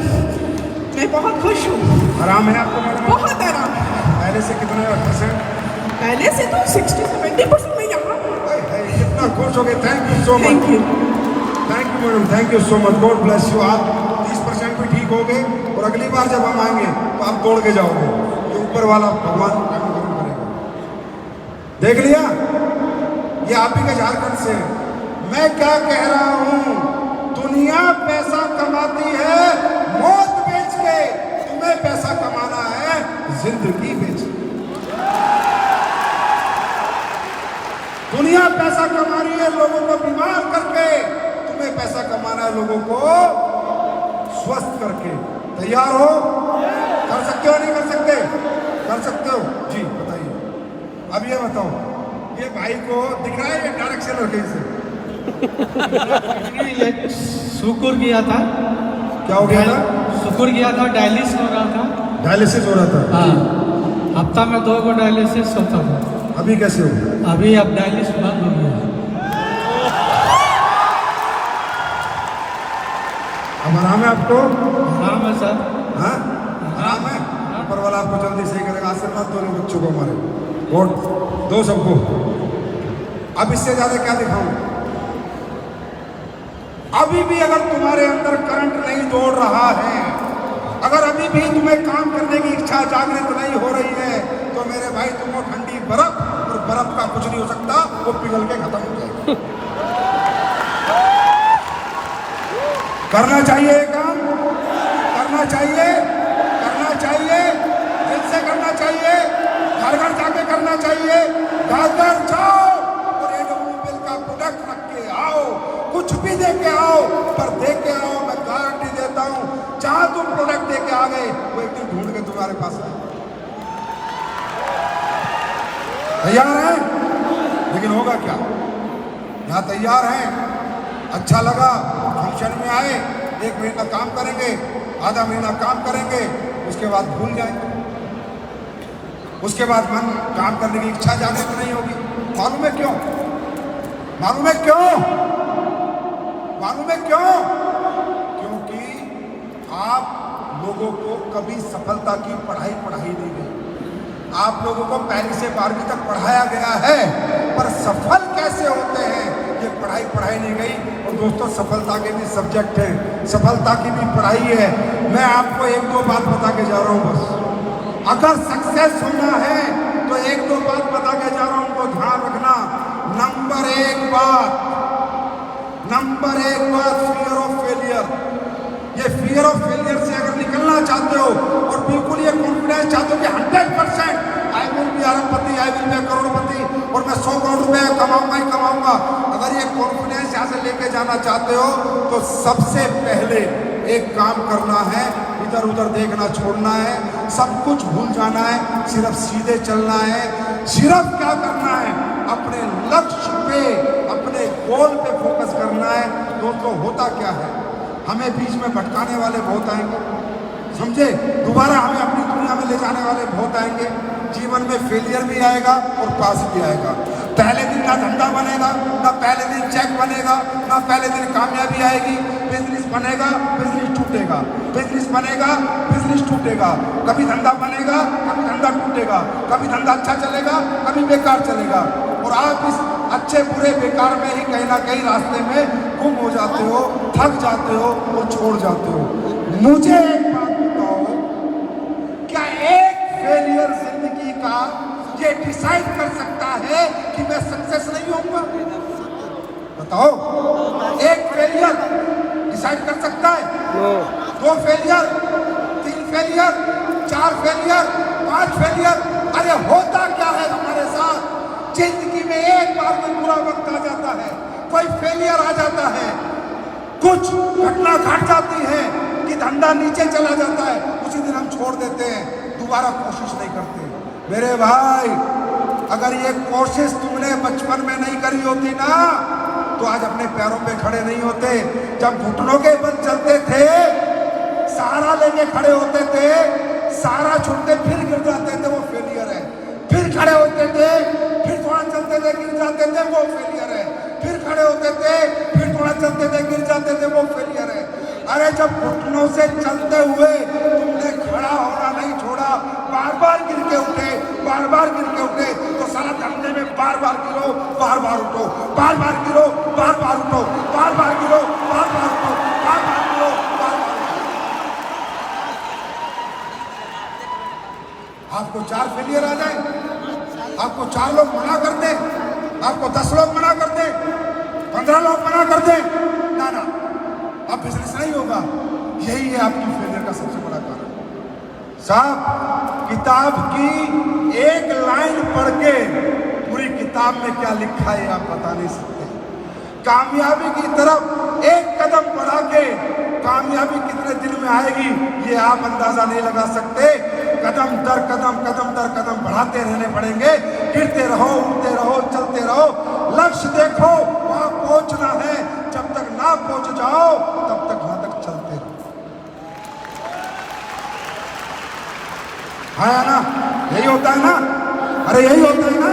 [SPEAKER 6] मैं बहुत खुश हूँ।
[SPEAKER 3] आराम है आपको मैडम?
[SPEAKER 6] बहुत आराम।
[SPEAKER 3] पहले से कितना %?
[SPEAKER 6] पहले से तो 60-70% में यहाँ हूँ।
[SPEAKER 3] कितना खुश हो गए। Thank you so much. Thank you madam, thank you so much. God bless you. आप 30% भी ठीक हो गए और अगली बार जब हम आएंगे तो आप दौड़ के जाओगे। ये ऊपर वाला भगवान काम करेगा। देख लिया, ये आप ही के झारखंड से। मैं क्या कह रहा हूँ, दुनिया पैसा कमाती है मौत बेच के, तुम्हें पैसा कमाना है जिंदगी बेच के। दुनिया पैसा कमा रही है लोगों को बीमार करके, तुम्हें पैसा कमाना है लोगों को स्वस्थ करके। तैयार हो? कर सकते हो नहीं कर सकते? कर सकते हो जी। बताइए। अब ये बताओ, ये भाई को दिख रहा है ये डायरेक्ट सेलर कहीं से?
[SPEAKER 7] शुक्र किया था।
[SPEAKER 3] क्या हो गया था?
[SPEAKER 7] शुक्र किया था, डायलिसिस हो रहा था।
[SPEAKER 3] डायलिसिस हो रहा था?
[SPEAKER 7] हाँ, हफ्ता में 2 डायलिसिस होता था।
[SPEAKER 3] अभी कैसे हो?
[SPEAKER 7] अभी अब डायलिसिस बंद हो गया।
[SPEAKER 3] अब आराम है आपको?
[SPEAKER 7] आराम है सर।
[SPEAKER 3] हाँ आराम है। ऊपर वाला आपको जल्दी सही करेगा। आशीर्वाद दो बच्चों को, हमारे वोट दो सबको। अब इससे ज्यादा क्या दिखाऊं? अभी भी अगर तुम्हारे अंदर करंट नहीं दौड़ रहा है, अगर अभी भी तुम्हें काम करने की इच्छा जागृत नहीं हो रही है, तो मेरे भाई तुमको ठंडी बर्फ और बर्फ का कुछ नहीं हो सकता, वो पिघल के खत्म हो जाएगा। करना चाहिए काम, करना चाहिए, करना चाहिए, दिल से करना चाहिए, घर घर जाके करना चाहिए। घर घर जाओ और AWBL का प्रोडक्ट रख के आओ, कुछ भी दे के आओ, पर दे के आओ। मैं गारंटी देता हूं, जहां तुम प्रोडक्ट दे के आ गए, वो एक दिन ढूंढ के तुम्हारे पास आए। तैयार है? लेकिन होगा क्या? यहां तैयार हैं? अच्छा लगा, फंक्शन में आए, 1 महीना काम करेंगे, आधा महीना काम करेंगे, उसके बाद भूल जाएंगे। उसके बाद मन काम करने की इच्छा जागृत नहीं होगी। मालूम है क्यों? मालूम है क्यों? मालूम है क्यों? क्योंकि आप लोगों को कभी सफलता की पढ़ाई पढ़ाई नहीं गई। आप लोगों को पहली से 12वीं तक पढ़ाया गया है, पर सफल कैसे होते हैं ये पढ़ाई पढ़ाई नहीं गई। और दोस्तों, सफलता के भी सब्जेक्ट हैं, सफलता की भी पढ़ाई है। मैं आपको 1-2 बात बता के जा रहा हूं बस। अगर सक्सेस होना है तो 1-2 बात बता के जा रहा हूं, उनको ध्यान रखना। नंबर 1 बात, फियर ऑफ फेलियर। ये फियर ऑफ फेलियर से अगर निकलना चाहते हो और बिल्कुल ये कॉन्फिडेंस चाहते हो कि 100% आई विल बी अरबपति, आई विल बी करोड़पति और मैं 100 करोड़ रुपए कमाऊंगा ही कमाऊंगा, अगर ये कॉन्फिडेंस यहाँ से लेके जाना चाहते हो तो सबसे पहले एक काम करना है, इधर उधर देखना छोड़ना है, सब कुछ भूल जाना है, सिर्फ सीधे चलना है। सिर्फ क्या करना है? अपने लक्ष्य पे, अपने गोल पे फोकस करना है। दोस्तों, होता क्या है, हमें बीच में भटकाने वाले बहुत आएंगे, समझे? दोबारा हमें अपनी दुनिया में ले जाने वाले बहुत आएंगे। जीवन में फेलियर भी आएगा और पास भी आएगा। पहले दिन ना धंधा बनेगा, ना पहले दिन चेक बनेगा, ना पहले दिन कामयाबी आएगी। बिजनेस बनेगा, बिजनेस टूटेगा, बिजनेस बनेगा, बिजनेस टूटेगा। कभी धंधा बनेगा, कभी धंधा टूटेगा, कभी धंधा अच्छा चलेगा, कभी बेकार चलेगा। और आप इस अच्छे बुरे बेकार में ही कहीं ना कहीं रास्ते में गुम हो जाते हो, थक जाते हो और छोड़ जाते हो। मुझे एक बात बताओ, क्या एक फेलियर जिंदगी का ये डिसाइड कर सकता है कि मैं सक्सेस नहीं होऊंगा? बताओ, एक फेलियर डिसाइड कर सकता है? 2 फेलियर, 3 फेलियर, 4 फेलियर, 5 फेलियर? अरे होता क्या है हमारे साथ? जिंदगी में एक बार कोई बुरा वक्त आ जाता है, कोई फेलियर आ जाता है, कुछ घटना घट जाती है कि धंधा नीचे चला जाता है, उसी दिन हम छोड़ देते हैं, दोबारा कोशिश नहीं करते। मेरे भाई, अगर ये कोशिश तुमने बचपन में नहीं करी होती ना, तो आज अपने पैरों पे खड़े नहीं होते। जब घुटनों के बल चलते थे, सहारा लेके खड़े होते थे, सहारा छूटते फिर गिर जाते थे, वो फेलियर है। फिर खड़े होते थे, फिर थोड़ा चलते थे, गिर जाते थे, वो फेलियर है। फिर खड़े होते थे, फिर थोड़ा चलते थे, गिर जाते थे, वो फेलियर है। अरे जब घुटनों से चलते हुए तुमने खड़ा होना नहीं छोड़ा, बार बार गिर के उठे, बार बार गिर के उठे, तो सारा धंधे में बार बार गिरो, बार बार उठो, बार बार गिरो, बार बार उठो, बार बार गिरो, बार बार उठो, बार बार गिरो, बार बार। आपको 4 फेलियर आ जाए, आपको 4 लोग मना कर दे, आपको 10 लोग मना कर दे, 15 लोग मना कर दे, ना ना, अब बिजनेस नहीं होगा। यही है आपकी फेलियर का सबसे बड़ा कारण। साहब, किताब की एक लाइन पढ़ के पूरी किताब में क्या लिखा है आप बता नहीं सकते। कामयाबी की तरफ एक कदम बढ़ा के कामयाबी कितने दिन में आएगी ये आप अंदाजा नहीं लगा सकते। कदम दर कदम, कदम दर कदम बढ़ाते रहने पड़ेंगे। गिरते रहो, उठते रहो, चलते रहो, लक्ष्य देखो, वहां पहुंचना है। जब तक ना पहुंच जाओ तब तक वहां तक चलते रहो। हाँ ना, यही होता है ना? अरे यही होता है ना?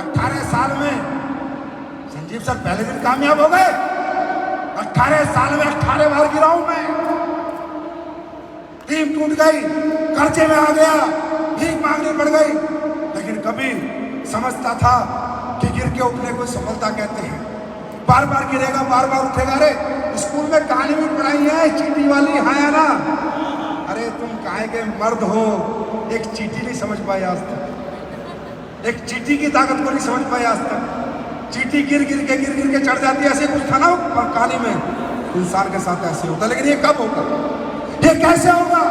[SPEAKER 3] 18 साल में संजीव सर पहले दिन कामयाब हो गए, 18 साल में 18 बार गिरा हूं मैं, टीम टूट गई, कर्जे में आ गया, भीख मांगनी पड़ गई, लेकिन कभी समझता था कि गिर के उठने को सफलता कहते हैं। बार बार गिरेगा, बार बार उठेगा। अरे स्कूल में कहानी भी पढ़ाई है चींटी वाली, हाँ या ना? अरे तुम काहे के मर्द हो, एक चींटी नहीं समझ पाए आज तक, एक चींटी की ताकत को नहीं समझ पाए आज तक। चींटी गिर गिर के चढ़ जाती है, ऐसे कुछ था ना कहानी में। इंसान के साथ ऐसे होता, लेकिन ये कब होगा, ये कैसे होगा,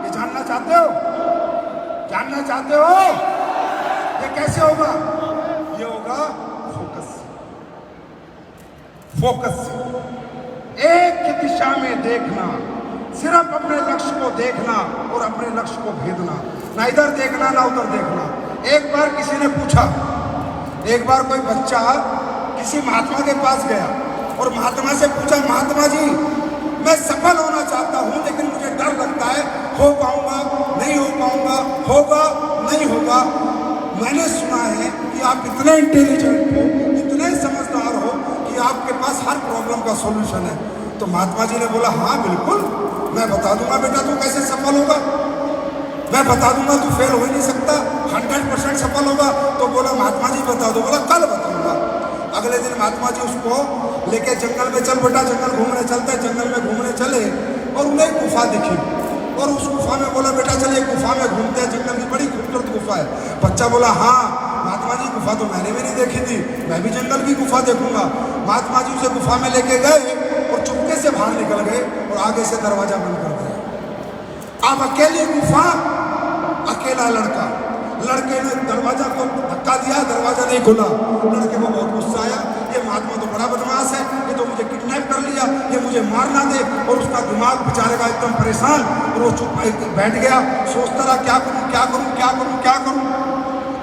[SPEAKER 3] ये जानना चाहते हो? जानना चाहते हो ये कैसे होगा? ये होगा फोकस से, फोकस से। एक ही दिशा में देखना, सिर्फ अपने लक्ष्य को देखना और अपने लक्ष्य को भेदना, ना इधर देखना ना उधर देखना। एक बार किसी ने पूछा, एक बार कोई बच्चा किसी महात्मा के पास गया और महात्मा से पूछा, महात्मा जी मैं सफल होना चाहता हूं, लेकिन मुझे डर लगता है, हो पाऊंगा नहीं हो पाऊंगा, होगा नहीं होगा। मैंने सुना है कि आप इतने इंटेलिजेंट हो, इतने समझदार हो कि आपके पास हर प्रॉब्लम का सॉल्यूशन है। तो महात्मा जी ने बोला, हाँ बिल्कुल, मैं बता दूंगा बेटा तू कैसे सफल होगा, मैं बता दूंगा, तू फेल हो ही नहीं सकता, 100% सफल होगा। तो बोला महात्मा जी बता दो, बोला कल बताऊंगा। अगले दिन महात्मा जी उसको लेके जंगल में, चल बेटा जंगल घूमने चलते। जंगल में घूमने चले और उन्हें एक गुफा दिखी और उस गुफा में बोला, बेटा चलिए गुफा में घूमते हैं, जंगल की बड़ी खूबसूरत गुफा है। बच्चा बोला, हाँ महात्मा जी गुफा तो मैंने भी नहीं देखी थी, मैं भी जंगल की गुफा देखूंगा। महात्मा जी उसे गुफा में लेके गए और चुपके से बाहर निकल गए और आगे से दरवाजा बंद कर दिया। अब अकेली गुफा, अकेला लड़का, लड़के ने दरवाजा को धक्का दिया, दरवाजा नहीं खुला। लड़के को बहुत गुस्सा आया, ये महात्मा तो बड़ा बदमाश है, ये तो मुझे किडनैप कर लिया, ये मुझे मारना दे। और उसका दिमाग बेचारे का एकदम परेशान, और वो चुप बैठ गया, सोचता रहा क्या करूं क्या करूं क्या करूं क्या करूं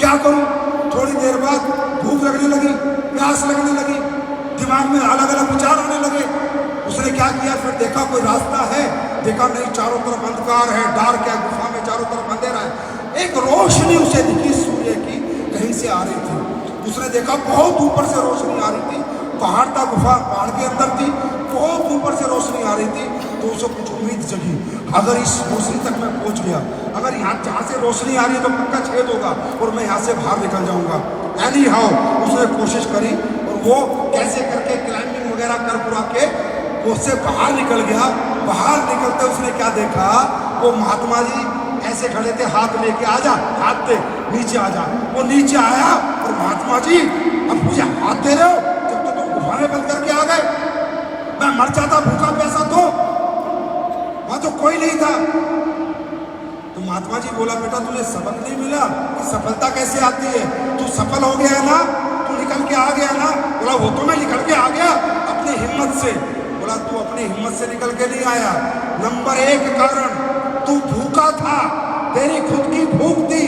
[SPEAKER 3] क्या करूं। थोड़ी देर बाद भूख लगने लगी, प्यास लगने लगी, दिमाग में अलग अलग विचार आने लगे। उसने क्या किया, फिर देखा कोई रास्ता है, देखा नहीं, चारों तरफ अंधकार है, डार्क है, गुफा में चारों तरफ अंधेरा है। एक रोशनी उसे दिखी सूर्य की, कहीं से आ रही थी। उसने देखा बहुत ऊपर से रोशनी आ रही थी, पहाड़ था, गुफा पहाड़ के अंदर थी, बहुत ऊपर से रोशनी आ रही थी। तो उसे कुछ उम्मीद जगी, अगर इस रोशनी तक मैं पहुंच गया, अगर यहाँ जहाँ से रोशनी आ रही है तो पक्का छेद होगा और मैं यहाँ से बाहर निकल जाऊंगा। एनी हाउ उसने कोशिश करी और वो कैसे करके क्लाइंबिंग वगैरह कर पुरा के वो उससे बाहर निकल गया। बाहर निकलते उसने क्या देखा, वो महात्मा जी ऐसे खड़े थे, हाथ लेके, आ जा, हाथ दे, नीचे आ जा। वो नीचे आया और महात्मा जी अब मुझे हाथ दे रहे हो, जब तो तुम गुफा में बंद करके आ गए, मैं मर जाता भूखा प्यासा तो, वहां तो कोई नहीं था। तो महात्मा जी बोला, बेटा तुझे सबक नहीं मिला कि सफलता कैसे आती है, तू सफल हो गया ना, तू निकल के आ गया ना। बोला वो तो मैं निकल के आ गया अपनी हिम्मत से। बोला तू अपनी हिम्मत से निकल के नहीं आया, नंबर 1 कारण तू भूखा था, तेरी खुद की भूख थी,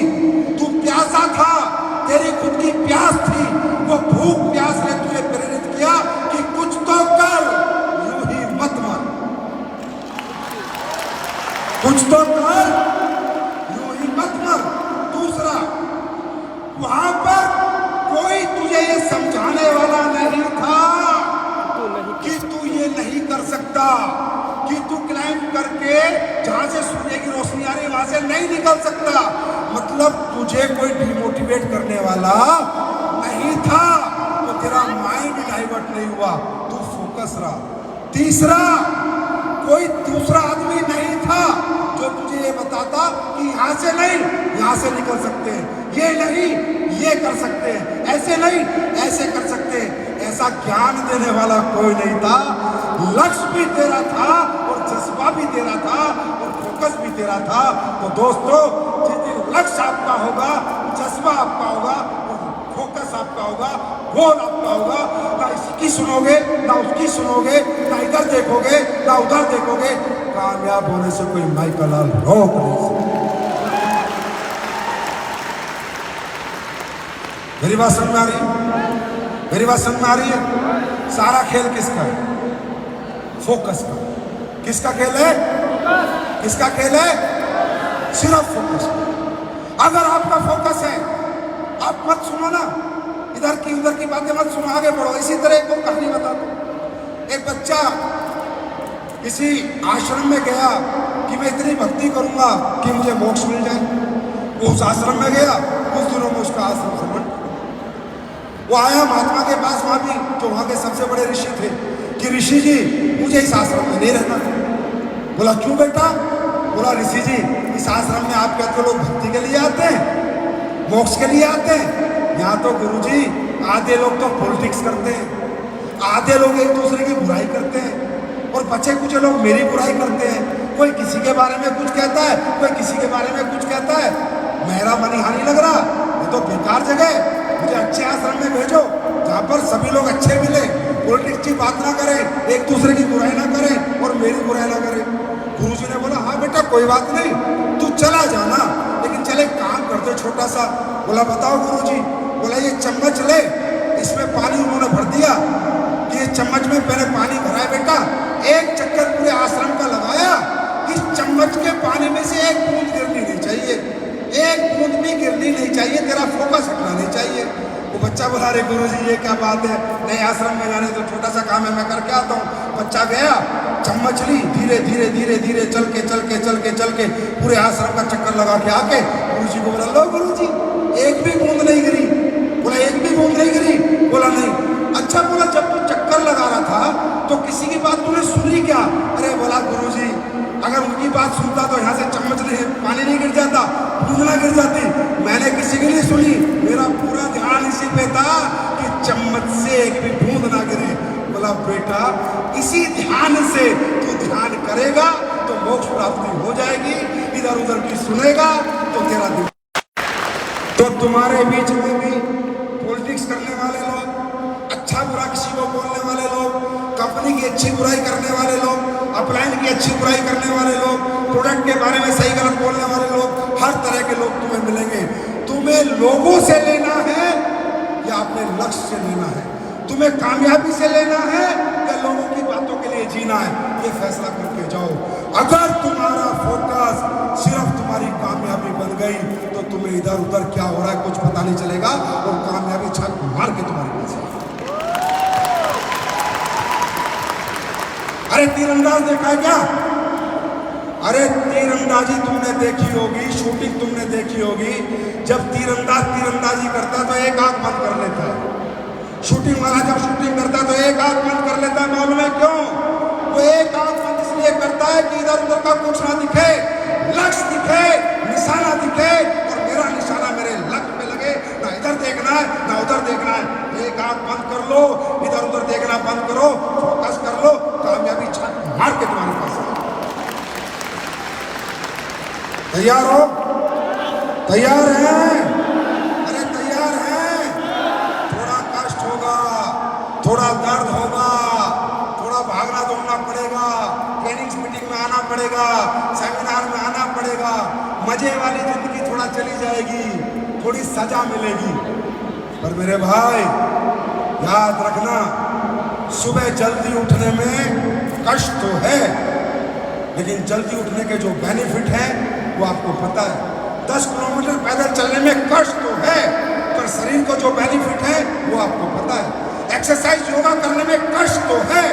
[SPEAKER 3] तू प्यासा था, तेरी खुद की प्यास थी। वो भूख प्यास ने तुझे प्रेरित किया कि कुछ तो कर, यूं ही मत मर, कुछ तो कर, यूं ही मत मर। दूसरा, वहां पर कोई तुझे ये समझाने वाला नहीं था कि तू ये नहीं कर सकता, कि तू क्लाइंब करके जहां से सूर्य की रोशनी आ रही है वहां से नहीं निकल सकता। मतलब तुझे कोई डिमोटिवेट करने वाला नहीं था, तो तेरा माइंड डाइवर्ट नहीं हुआ, तू फोकस रहा। तीसरा, कोई दूसरा आदमी नहीं था जो तुझे ये बताता कि यहाँ से नहीं, यहाँ से निकल सकते हैं, ये नहीं, ये कर सकते हैं, ऐसे नहीं, ऐसे कर सकते हैं। ऐसा ज्ञान देने वाला कोई नहीं था। लक्ष्य भी तेरा था और जज्बा भी तेरा था और फोकस भी तेरा था। तो दोस्तों, जिस दिन लक्ष्य आपका होगा, जज्बा आपका होगा और फोकस आपका होगा, गोल आपका होगा, ना इसकी सुनोगे ना उसकी सुनोगे, ना इधर देखोगे ना उधर देखोगे, कामयाब होने से कोई माइकल लाल रोक नहीं सकता। मेरी बात समझ में आ रही है? मेरी बात समझ में आ रही है? सारा खेल किसका है? फोकस का। किसका खेल है? किसका खेल है? सिर्फ फोकस। अगर आपका फोकस है, आप मत सुनो ना इधर की उधर की बातें, मत सुनो, आगे बढ़ो। इसी तरह एक और कहानी बता दो। एक बच्चा किसी आश्रम में गया कि मैं इतनी भक्ति करूंगा कि मुझे मोक्ष मिल जाए। वो उस आश्रम में गया, कुछ दिनों में उसका आश्रम भ्रमण। वो आया महात्मा के पास, वहां भी जो वहां के सबसे बड़े ऋषि थे, कि ऋषि जी मुझे इस आश्रम में नहीं रहना। बोला क्यों बेटा? बोला ऋषि जी इस आश्रम में आप कहते लोग भक्ति के लिए आते हैं, मोक्ष के लिए आते हैं। यहाँ तो गुरुजी आधे लोग तो पॉलिटिक्स करते हैं, आधे लोग एक दूसरे की बुराई करते हैं, और बचे कुछ लोग मेरी बुराई करते हैं। कोई किसी के बारे में कुछ कहता है, कोई किसी के बारे में कुछ कहता है। मेरा मन यहाँ नहीं लग रहा, ये तो बेकार जगह, मुझे अच्छे आश्रम में भेजो जहाँ पर सभी लोग अच्छे मिले, पॉलिटिक्स की बात ना करें, एक दूसरे की बुराई ना करें और मेरी बुराई ना करें। गुरुजी ने बोला हाँ बेटा कोई बात नहीं, तू चला जाना, लेकिन चले काम कर दो छोटा सा। बोला बताओ गुरुजी। बोला ये चम्मच ले, इसमें पानी उन्होंने भर दिया, ये चम्मच में पहले पानी भरा है बेटा, एक चक्कर पूरे आश्रम का लगाया, इस चम्मच के पानी में से एक बूंद गिरनी नहीं चाहिए, एक बूंद भी गिरनी नहीं चाहिए, तेरा फोकस हटना नहीं चाहिए। वो बच्चा बोला अरे गुरुजी ये क्या बात है, नए आश्रम में जाने तो छोटा सा काम है, मैं करके आता हूँ। बच्चा गया, चम्मच ली, धीरे धीरे धीरे धीरे चल के पूरे आश्रम का चक्कर लगा के आके गुरुजी को बोला लो गुरुजी एक भी बूंद नहीं गिरी। बोला एक भी बूंद नहीं गिरी? बोला नहीं। अच्छा बोला जब तू चक्कर लगा रहा था तो किसी की बात तूने सुनी क्या? अरे बोला गुरुजी अगर उनकी बात सुनता तो यहाँ से चम्मच नहीं, पानी नहीं गिर जाता, बूंद ना गिर जाती। मैंने किसी की नहीं सुनी, मेरा पूरा ध्यान इसी पे था कि चम्मच से एक भी बूंद ना गिरे। बोला बेटा इसी ध्यान से तू ध्यान करेगा तो मोक्ष प्राप्ति हो जाएगी, इधर उधर की सुनेगा तो तेरा दिन। तो तुम्हारे बीच में भी पॉलिटिक्स करने वाले लोग, अच्छा बुरा किसी को बोलने वाले लोग, कंपनी की अच्छी बुराई करने वाले लोग, अपलाइन की अच्छी बुराई करने वाले लोग, प्रोडक्ट के बारे में सही गलत बोलने वाले लोग, हर तरह के लोग तुम्हें मिलेंगे। तुम्हें लोगों से लेना है या अपने लक्ष्य से लेना है? तुम्हें कामयाबी से लेना है या लोगों की बातों के लिए जीना है? ये फैसला करके जाओ। अगर तुम्हारा फोकस सिर्फ तुम्हारी कामयाबी बन गई तो तुम्हें इधर उधर क्या हो रहा है कुछ पता नहीं चलेगा और कामयाबी छक मार के तुम्हारे पास। अरे तीरंदाज देखा है क्या? अरे तीरंदाजी तुमने देखी होगी, शूटिंग तुमने देखी होगी। जब तीरंदाज तीरंदाजी करता तो एक आंख बंद कर लेता है, शूटिंग वाला जब शूटिंग करता तो एक आंख बंद कर लेता है। मालूम है क्यों? वो एक आंख बंद इसलिए करता है कि इधर उधर का कुछ ना दिखे, लक्ष्य दिखे, निशाना दिखे, और मेरा निशाना मेरे लक्ष्य पे लगे, ना इधर देखना है ना उधर देखना है। एक आंख बंद कर लो, इधर उधर देखना बंद करो, फोकस कर लो, कामयाबी छक मार के तुम्हारे पास है। तैयार हो? तैयार हैं? अरे तैयार हैं? थोड़ा कष्ट होगा, थोड़ा दर्द होगा, थोड़ा भागना दौड़ना पड़ेगा, ट्रेनिंग मीटिंग में आना पड़ेगा, सेमिनार में आना पड़ेगा, मजे वाली जिंदगी थोड़ा चली जाएगी, थोड़ी सजा मिलेगी। पर मेरे भाई याद रखना, सुबह जल्दी उठने में कष्ट तो है, लेकिन जल्दी उठने के जो बेनिफिट है वो आपको पता है। 10 किलोमीटर पैदल चलने में कष्ट तो है, पर शरीर को जो बेनिफिट है वो आपको पता है। एक्सरसाइज योगा करने में कष्ट तो है,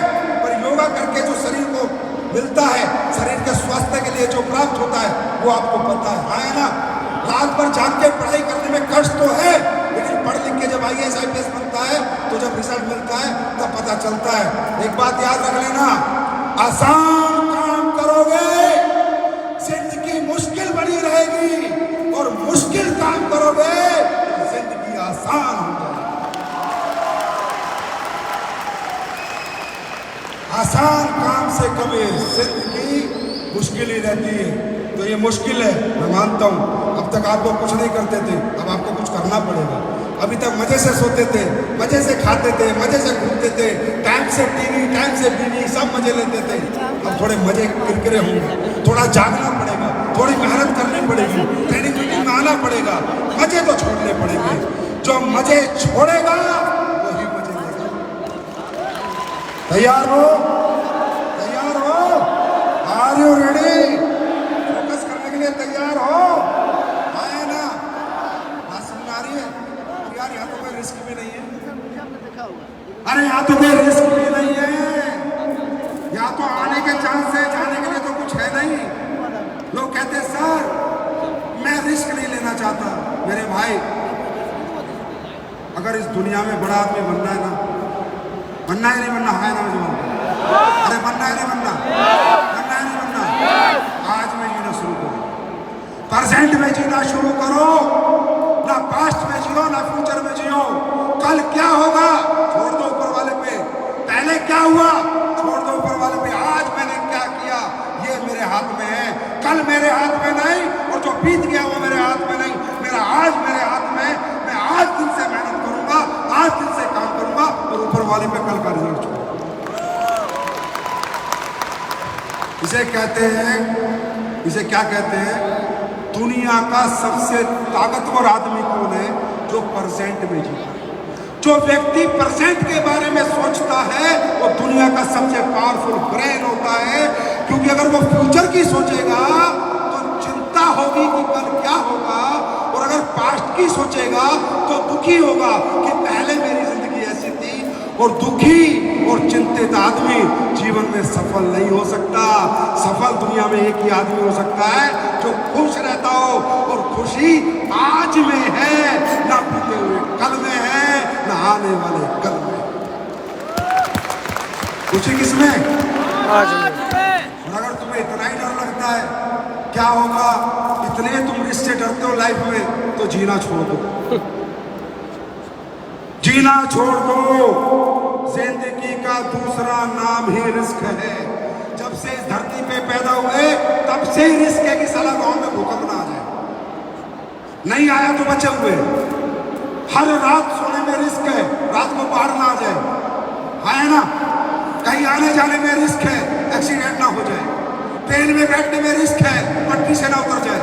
[SPEAKER 3] पर योगा करके जो शरीर को मिलता है, शरीर के स्वास्थ्य के लिए जो प्राप्त होता है वो आपको पता है। हाँ है ना? रात भर जाग के पढ़ाई करने में कष्ट तो है, लेकिन पढ़ लिख के जब IAS IPS बनता है तो जब रिजल्ट मिलता है तब पता चलता है। एक बात याद रख लेना, आसान काम करोगे जिंदगी मुश्किल बनी रहेगी, और मुश्किल काम करोगे तो जिंदगी आसान हो जाएगी। आसान काम से कभी जिंदगी मुश्किल ही रहती है। तो ये मुश्किल है, मैं मानता हूँ। अब तक आप लोग कुछ नहीं करते थे, अब आपको कुछ करना पड़ेगा। अभी तक मजे से सोते थे, मजे से खाते थे, मजे से घूमते थे, टाइम से टीवी, टाइम से बीवी, सब मजे लेते थे। अब थोड़े मजे किरकिरे होंगे, थोड़ा जागना पड़ेगा, थोड़ी मेहनत करनी पड़ेगी, ट्रेनिंग मीटिंग में आना पड़ेगा, मजे तो छोड़ने पड़ेंगे। जो मजे छोड़ेगा वही मजे लेगा। तैयार हो? तैयार हो? Are you ready? फोकस करने के लिए तैयार हो? आए ना? बात समझ आ रही है? यार यहाँ तो कोई रिस्क भी नहीं है। अरे यहाँ तो कोई रिस्क भी नहीं है। जीना चाहता। मेरे भाई, अगर इस दुनिया में बड़ा आदमी बनना है ना, बनना है नहीं बनना, है ना जवाब? अरे बनना है नहीं बनना, बनना है नहीं बनना, आज में जीना शुरू करो, प्रेजेंट में जीना शुरू करो, ना पास्ट में जियो ना फ्यूचर में जियो। कल क्या होगा छोड़ दो ऊपर वाले पे, पहले क्या हुआ छोड़ दो ऊपर वाले पे, आज मैंने क्या किया ये मेरे हाथ में है, कल मेरे हाथ में नहीं, और जो बीत गया वो मेरे हाथ में नहीं, मेरा आज मेरे हाथ में। मैं आज दिन से मेहनत करूंगा, आज दिन से काम करूंगा, और ऊपर वाले पे कल का रिजल्ट छोड़ूंगा। इसे कहते हैं, इसे क्या कहते हैं? दुनिया का सबसे ताकतवर आदमी कौन है? जो प्रेजेंट में जीता है। जो व्यक्ति प्रेजेंट के बारे में सोचता है वो दुनिया का सबसे पावरफुल ब्रेन होता है, क्योंकि अगर वो फ्यूचर की सोचेगा तो चिंता होगी कि कल क्या होगा, और अगर पास्ट की सोचेगा तो दुखी होगा कि पहले मेरी जिंदगी ऐसी थी। और दुखी और चिंतित आदमी जीवन में सफल नहीं हो सकता। सफल दुनिया में एक ही आदमी हो सकता है जो खुश रहता हो, और खुशी आज में है, ना बीते हुए कल में है, ना आने वाले कल में। खुशी किसमें? आज में। और अगर तुम्हें इतना ही डर लगता है क्या होगा, इतने तुम रिस्क से डरते हो लाइफ में, तो जीना छोड़ दो, जीना छोड़ दो। जिंदगी का दूसरा नाम ही रिस्क है। जब से इस धरती पे पैदा हुए तब से ही रिस्क है कि साला गांव में भूकंप ना आ जाए, नहीं आया तो बचे हुए। हर रात सोने में रिस्क है, रात को बाहर ना आ जाए, है ना? कहीं आने जाने में रिस्क है, एक्सीडेंट ना हो जाए। ट्रेन में बैठने में रिस्क है, पटरी से ना उतर जाए।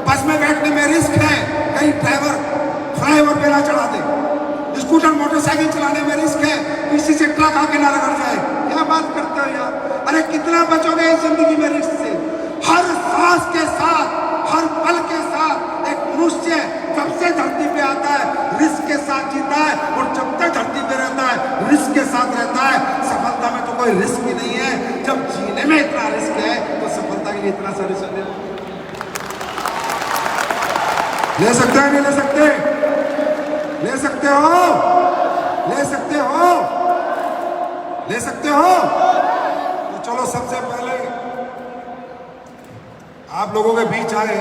[SPEAKER 3] बस में बैठने में रिस्क है, कहीं ड्राइवर फ्लाईओवर पे ना चढ़ा दे। स्कूटर मोटरसाइकिल चलाने में रिस्क है, किसी से ट्रक आके ना रगड़ जाए। क्या बात करते हो यार? अरे कितना बचोगे इस जिंदगी में रिस्क से? हर सांस के साथ, हर पल के साथ एक मनुष्य जब से धरती पे आता है रिस्क के साथ जीता है, और जब तक धरती पे रहता है रिस्क के साथ रहता है। सफलता में तो कोई रिस्क ही नहीं है। जब जीने में इतना रिस्क है तो सफलता के लिए इतना सा रिस्क ले सकते हैं, नहीं ले सकते? ले सकते हो, ले सकते हो, ले सकते हो। तो चलो, सबसे पहले आप लोगों के बीच आए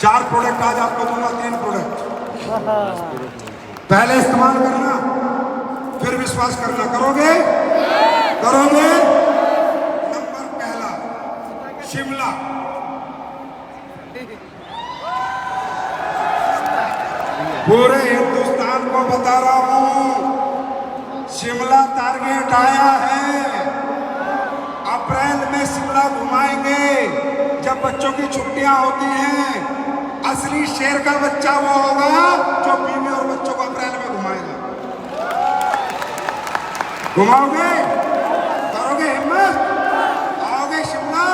[SPEAKER 3] 4 प्रोडक्ट आज आपको दूंगा, 3 प्रोडक्ट। पहले इस्तेमाल करना, फिर विश्वास करना। करोगे? करोगे? नंबर पहला, शिमला। पूरे हिंदुस्तान को बता रहा हूं, शिमला टारगेट आया है। अप्रैल में शिमला घुमाएंगे, जब बच्चों की छुट्टियां होती हैं। असली शेर का बच्चा वो होगा जो बीवी और बच्चों को अप्रैल में घुमाएगा। घुमाओगे? करोगे हिम्मत? आओगे शिमला?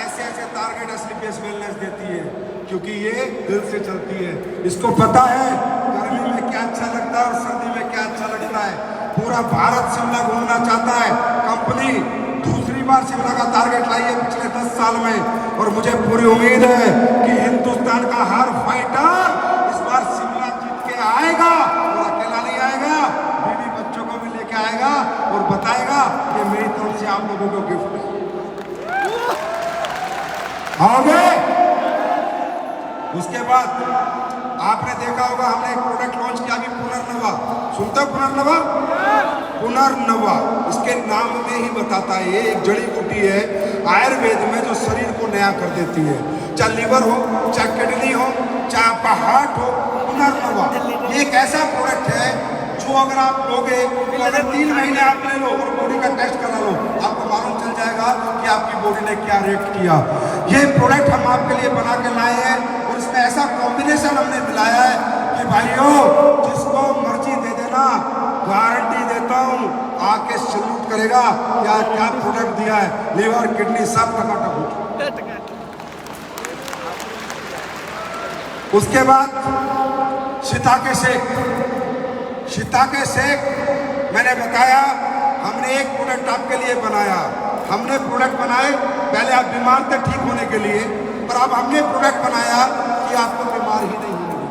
[SPEAKER 3] ऐसे ऐसे टारगेट असली पेस वेलनेस देती है, क्योंकि ये दिल से चलती है। इसको पता है गर्मी में क्या अच्छा लगता है और सर्दी में क्या अच्छा लगता है। पूरा भारत शिमला घूमना चाहता है। कंपनी दूसरी बार शिमला का टारगेट लाई है पिछले 10 साल में, और मुझे पूरी उम्मीद है कि हिंदुस्तान का हर फाइटर इस बार शिमला जीत के आएगा, और अकेला नहीं आएगा, बीवी बच्चों को भी लेके आएगा और बताएगा कि मेरी तरफ से आप लोगों को गिफ्ट है। आओगे? उसके बाद आपने देखा होगा हमने एक प्रोडक्ट लॉन्च किया कि पुनर्नवा। सुनते हो पुनर्नवा? पुनर्नवा इसके नाम में ही बताता है। ये एक जड़ी बूटी है आयुर्वेद में जो शरीर को नया कर देती है। चाहे लीवर हो, चाहे किडनी हो, चाहे आपका हार्ट हो, पुनर्नवा ये एक ऐसा प्रोडक्ट है जो अगर आप लोगे तो अगर 3 महीने आप ले लो और बॉडी का टेस्ट करा लो, आपको मालूम चल जाएगा कि आपकी बॉडी ने क्या रिएक्ट किया। ये प्रोडक्ट हम आपके लिए बना के लाए हैं, और इसमें ऐसा कॉम्बिनेशन हमने मिलाया है कि भाइयों जिसको मर्जी दे देना, गारंटी देता हूँ आके सैल्यूट करेगा। क्या क्या प्रोडक्ट दिया है, लीवर किडनी सब टकाटक हो। उसके बाद शिताके शेक। शिताके शेक मैंने बताया हमने एक प्रोडक्ट आपके लिए बनाया। हमने प्रोडक्ट बनाए, पहले आप बीमार थे ठीक होने के लिए, और अब हमने प्रोडक्ट बनाया कि आपको बीमार ही नहीं होने देगा।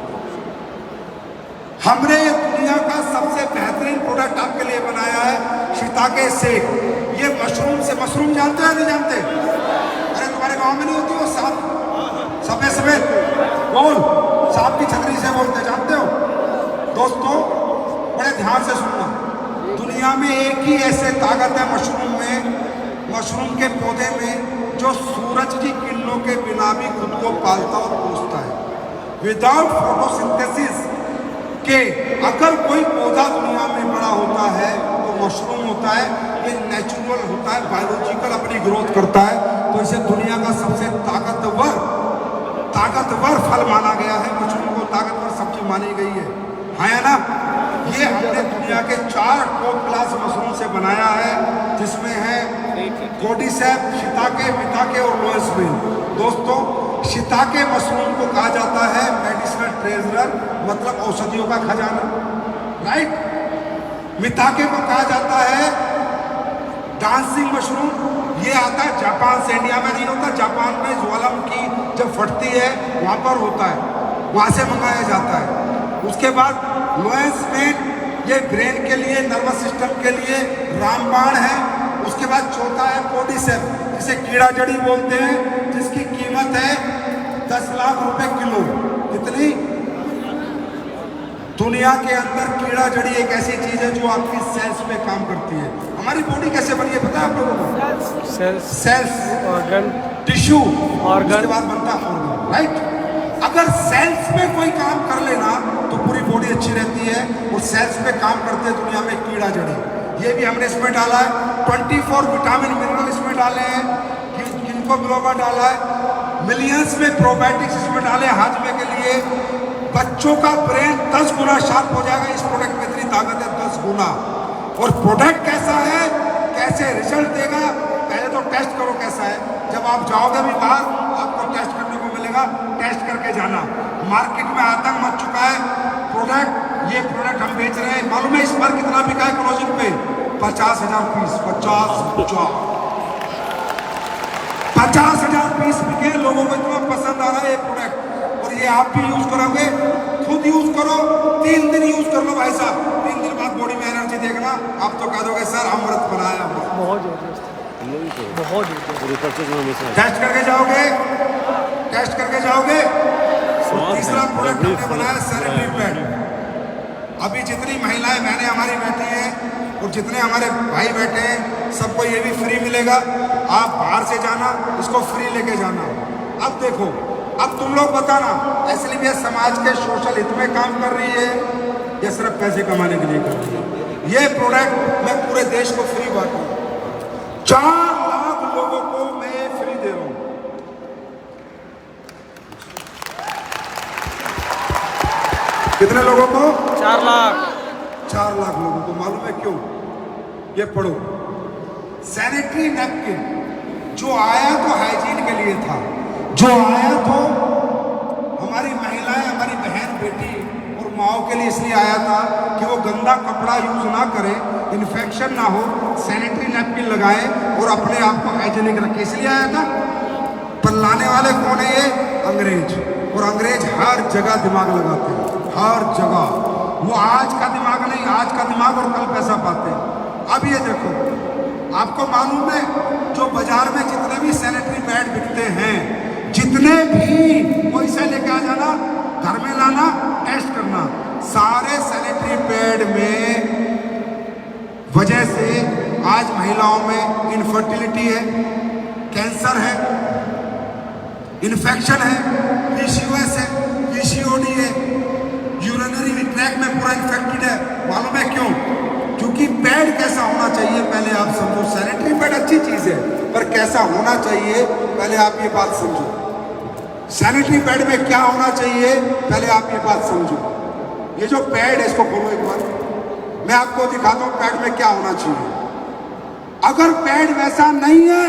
[SPEAKER 3] हमने ये दुनिया का सबसे बेहतरीन प्रोडक्ट आपके लिए बनाया है, शिताके सेक। ये मशरूम से, मशरूम जानते हैं नहीं जानते? अरे तुम्हारे गांव में नहीं होती वो सांप, सफेद सफेद गोल सांप की छतरी से बोलते, जानते हो? दोस्तों बड़े ध्यान से सुनना, दुनिया में एक ही ऐसे ताकत है मशरूम में, मशरूम के पौधे में, जो सूरज की किरणों के बिना भी खुद को पालता और पोषता है। विदाउट फोटोसिंथेसिस के अगर कोई पौधा दुनिया में बड़ा होता है तो मशरूम होता है। ये नेचुरल होता है, बायोलॉजिकल अपनी ग्रोथ करता है, तो इसे दुनिया का सबसे ताकतवर फल माना गया है। मशरूम को ताकतवर सब्जी मानी गई है, हाँ या ना? ये हमने दुनिया के 4 टॉप क्लास मशरूम से बनाया है, जिसमें है कोर्डिसेप, शिताके, मिताके और लोएसविल। दोस्तों शिताके मशरूम को कहा जाता है मेडिसिनल ट्रेजर, मतलब औषधियों का खजाना, राइट? मिताके को कहा जाता है डांसिंग मशरूम। ये आता है जापान से, इंडिया में नहीं होता। जापान में ज्वालामुखी जब फटती है वहाँ पर होता है, वहाँ से मंगाया जाता है। उसके बाद लोएसविल, ये ब्रेन के लिए, नर्वस सिस्टम के लिए रामबाण है। उसके बाद चौथा है कोर्डिसेप, जिसे कीड़ा जड़ी बोलते हैं, जिसकी कीमत है 10 लाख रुपए किलो। कितनी? दुनिया के अंदर कीड़ा जड़ी एक ऐसी चीज है जो आपकी सेल्स पे काम करती है। हमारी बॉडी कैसे बनी है पता है आप लोगों को? सेल्स, ऑर्गन, टिश्यू, उसके बाद बनता है ऑर्गन, राइट? अगर सेल्स पे कोई काम कर लेना तो पूरी बॉडी अच्छी रहती है, और सेल्स पे काम करते हैं दुनिया में कीड़ा जड़ी। ये भी हमने इसमें डाला है। 24 विटामिन मिनरल इसमें डाले हैं, जिनको ग्लोबा डाला है। मिलियंस में प्रोबायोटिक्स इसमें डाले हाजमे के लिए। बच्चों का ब्रेन 10 गुना शार्प हो जाएगा। इस प्रोडक्ट में इतनी ताकत है, 10 गुना। और प्रोडक्ट कैसा है, कैसे रिजल्ट देगा, पहले तो टेस्ट करो कैसा है। जब आप जाओगे भी बाहर, आपको टेस्ट करने को मिलेगा, टेस्ट करके जाना। मार्केट में आतंक मच चुका है प्रोडक्ट, ये प्रोडक्ट हम बेच रहे हैं। मालूम है इस बार कितना बिका है क्लोजिंग पे? 50,000 पीस। 50,000 पीस बिके। लोगों को इतना पसंद आ रहा है ये प्रोडक्ट, और ये आप भी यूज करोगे, खुद यूज करो, 3 दिन यूज कर लो भाई साहब। 3 दिन बाद बॉडी में एनर्जी देखना, आप तो कह दोगे सर अमृत बनाया। बहुत टेस्ट करके जाओगे, टेस्ट करके जाओगे। तीसरा प्रोडक्ट हमने बनाया सैनिटरी पैड। अभी जितनी महिलाएं बहनें हमारी बैठी हैं और जितने हमारे भाई बैठे हैं, सबको ये भी फ्री मिलेगा। आप बाहर से जाना, इसको फ्री लेके जाना। अब देखो, अब तुम लोग बताना, एसएलबीएस समाज के सोशल हित में काम कर रही है या सिर्फ पैसे कमाने के लिए कर रही है? ये प्रोडक्ट मैं पूरे देश को फ्री बांटूं। 4 लाख लोगों को मैं फ्री दे रहा हूं। कितने लोगों को? 4 लाख। 4 लाख लोगों को। मालूम है क्यों? ये पढ़ो। सैनिटरी नैपकिन जो आया तो हाइजीन के लिए था, जो आया तो हमारी महिलाएं, हमारी बहन बेटी और माओ के लिए इसलिए आया था कि वो गंदा कपड़ा यूज ना करे, इन्फेक्शन ना हो, सैनिटरी नैपकिन लगाए और अपने आप को हाइजीनिक रखे, इसलिए आया था। पर लाने वाले कौन है? ये अंग्रेज। और अंग्रेज हर जगह दिमाग लगाते हैं, हर जगह। वो आज का दिमाग नहीं, आज का दिमाग और कल पैसा पाते हैं। अब ये देखो, आपको मालूम है जो बाजार में जितने भी सैनिटरी पैड बिकते हैं, जितने भी, कोई से लेके आ जाना, घर में लाना, टेस्ट करना, सारे सैनिटरी पैड में वजह से आज महिलाओं में इनफर्टिलिटी है, कैंसर है, इन्फेक्शन है, पीसीओएस है, पीसीओडी है, यूरिनरी ट्रैक में पूरा इन्फेक्टेड है। मालूम है क्यों? क्योंकि पैड कैसा होना चाहिए पहले आप समझो। सैनिटरी पैड अच्छी चीज है, पर कैसा होना चाहिए पहले आप ये बात समझो। सैनिटरी पैड में क्या होना चाहिए पहले आप ये बात समझो। ये जो पैड है इसको खोलो एक बार, मैं आपको दिखाता हूँ पैड में क्या होना चाहिए। अगर पैड वैसा नहीं है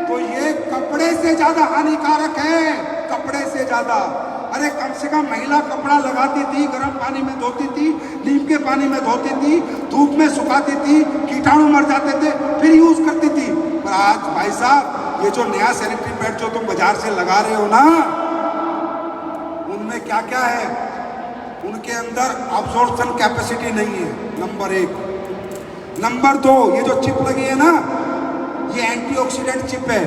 [SPEAKER 3] तो ये कपड़े से ज्यादा हानिकारक है, कपड़े से ज्यादा। अरे कम से कम महिला कपड़ा लगाती थी, गर्म पानी में धोती थी, नीम के पानी में धोती थी, धूप में सुखाती थी, कीटाणु मर जाते थे, फिर यूज करती थी। पर आज भाई साहब ये जो नया सैनिटरी पैड जो तुम बाजार से लगा रहे हो ना, उनमें क्या क्या है? उनके अंदर अब्जॉर्प्शन कैपेसिटी नहीं है, नंबर 1। नंबर 2, ये जो चिप लगी है ना, ये एंटीऑक्सीडेंट चिप है,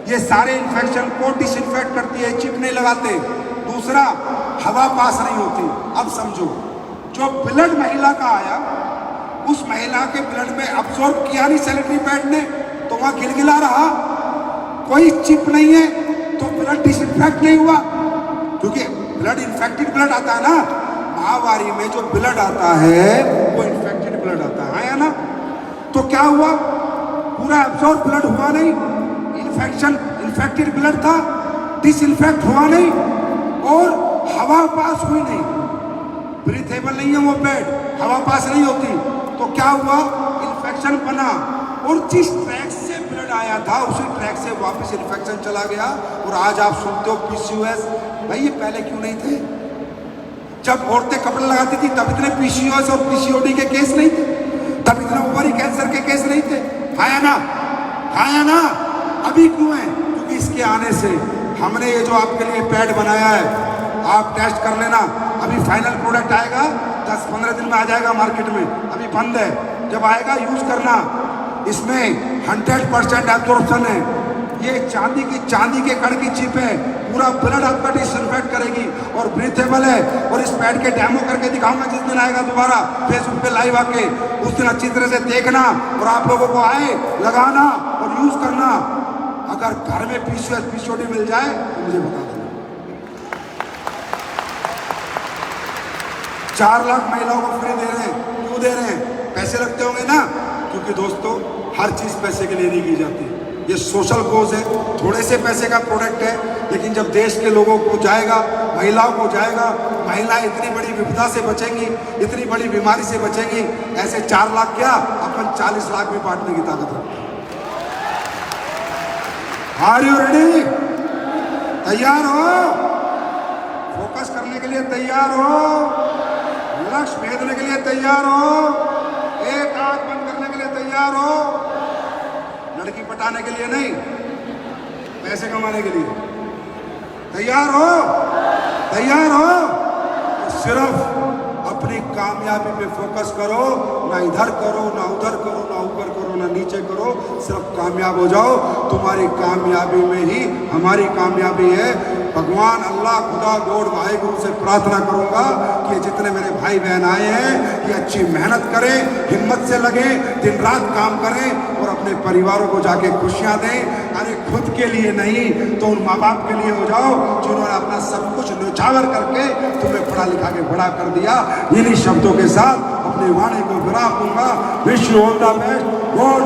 [SPEAKER 3] ये सारे इन्फेक्शन को डिसइंफेक्ट करती है, चिप नहीं लगाते। दूसरा, हवा पास नहीं होती। अब समझो, जो ब्लड महिला का आया, उस महिला के ब्लड में अब्सॉर्ब किया नहीं सैनिटरी पैड ने, तो वहां गिलगिला रहा, कोई चिप नहीं है, तो ब्लड डिसइंफेक्ट नहीं हुआ। क्योंकि ब्लड इन्फेक्टेड ब्लड आता है ना, महामारी में जो ब्लड आता है वो इन्फेक्टेड ब्लड आता है या ना? तो क्या हुआ? पूरा अब्सॉर्ब ब्लड हुआ नहीं, इन्फेक्टेड ब्लड था, डिसइंफेक्ट हुआ नहीं और हवा पास हुई नहीं, ब्रीथेबल नहीं है वो पैड, हवा पास नहीं होती। तो क्या हुआ? इन्फेक्शन बना और जिस ट्रैक से ब्लड आया था उसी ट्रैक से वापस इन्फेक्शन चला गया। और आज आप सुनते हो पीसीओएस, भाई ये पहले क्यों नहीं थे? जब औरतें कपड़े लगाती थी तब इतने पीसीओएस और पीसीओडी के केस नहीं थे, तब इतने ओवरी कैंसर के केस नहीं थे। हाँ या ना? अभी क्यों है? क्योंकि इसके आने से हमने ये जो आपके लिए पैड बनाया है, आप टेस्ट कर लेना। अभी फाइनल प्रोडक्ट आएगा, 10-15 दिन में आ जाएगा मार्केट में, अभी बंद है। जब आएगा यूज करना। इसमें 100% एब्जॉर्प्शन है। ये चांदी के कण की चिप है, पूरा ब्लड आपका डिसइंफेक्ट करेगी और ब्रीथेबल है। और इस पैड के डेमो करके दिखाऊंगा जिस दिन आएगा दोबारा फेसबुक पे लाइव आके, उस दिन अच्छी तरह से देखना और आप लोगों को आए लगाना और यूज करना। अगर घर में पीसीओएस पीसीओडी मिल जाए तो मुझे बता देना। 4 लाख महिलाओं को फ्री दे रहे हैं। क्यों दे रहे हैं? पैसे लगते होंगे ना, क्योंकि दोस्तों हर चीज पैसे के लिए नहीं की जाती। ये सोशल कोज है, थोड़े से पैसे का प्रोडक्ट है, लेकिन जब देश के लोगों को जाएगा, महिलाओं को जाएगा, महिलाएं इतनी बड़ी विपदा से बचेंगी, इतनी बड़ी बीमारी से बचेंगी। ऐसे 4 लाख क्या, अपन 40 लाख में बांटने की ताकत रखते हैं। Are you ready? तैयार हो? फोकस करने के लिए तैयार हो? लक्ष्य भेदने के लिए तैयार हो? एक आंख बंद करने के लिए तैयार हो? लड़की पटाने के लिए नहीं, पैसे कमाने के लिए तैयार हो? तैयार हो? तो सिर्फ अपनी कामयाबी पे फोकस करो, ना इधर करो, ना उधर करो, ना ऊपर करो, ना नीचे करो, सिर्फ कामयाब हो जाओ। तुम्हारी कामयाबी में ही हमारी कामयाबी है। भगवान अल्लाह, खुदा, गॉड, वाहिगुरु से प्रार्थना करूंगा कि जितने मेरे भाई बहन आए हैं ये अच्छी मेहनत करें, हिम्मत से लगे, दिन रात काम करें और अपने परिवारों को जाके खुशियां दें। अरे खुद के लिए नहीं तो उन माँ बाप के लिए हो जाओ जिन्होंने अपना सब कुछ न्यौछावर करके तुम्हें पढ़ा लिखा के बड़ा कर दिया। इन्हीं शब्दों के साथ अपनी वाणी को विराम दूंगा। Wish you all the best. God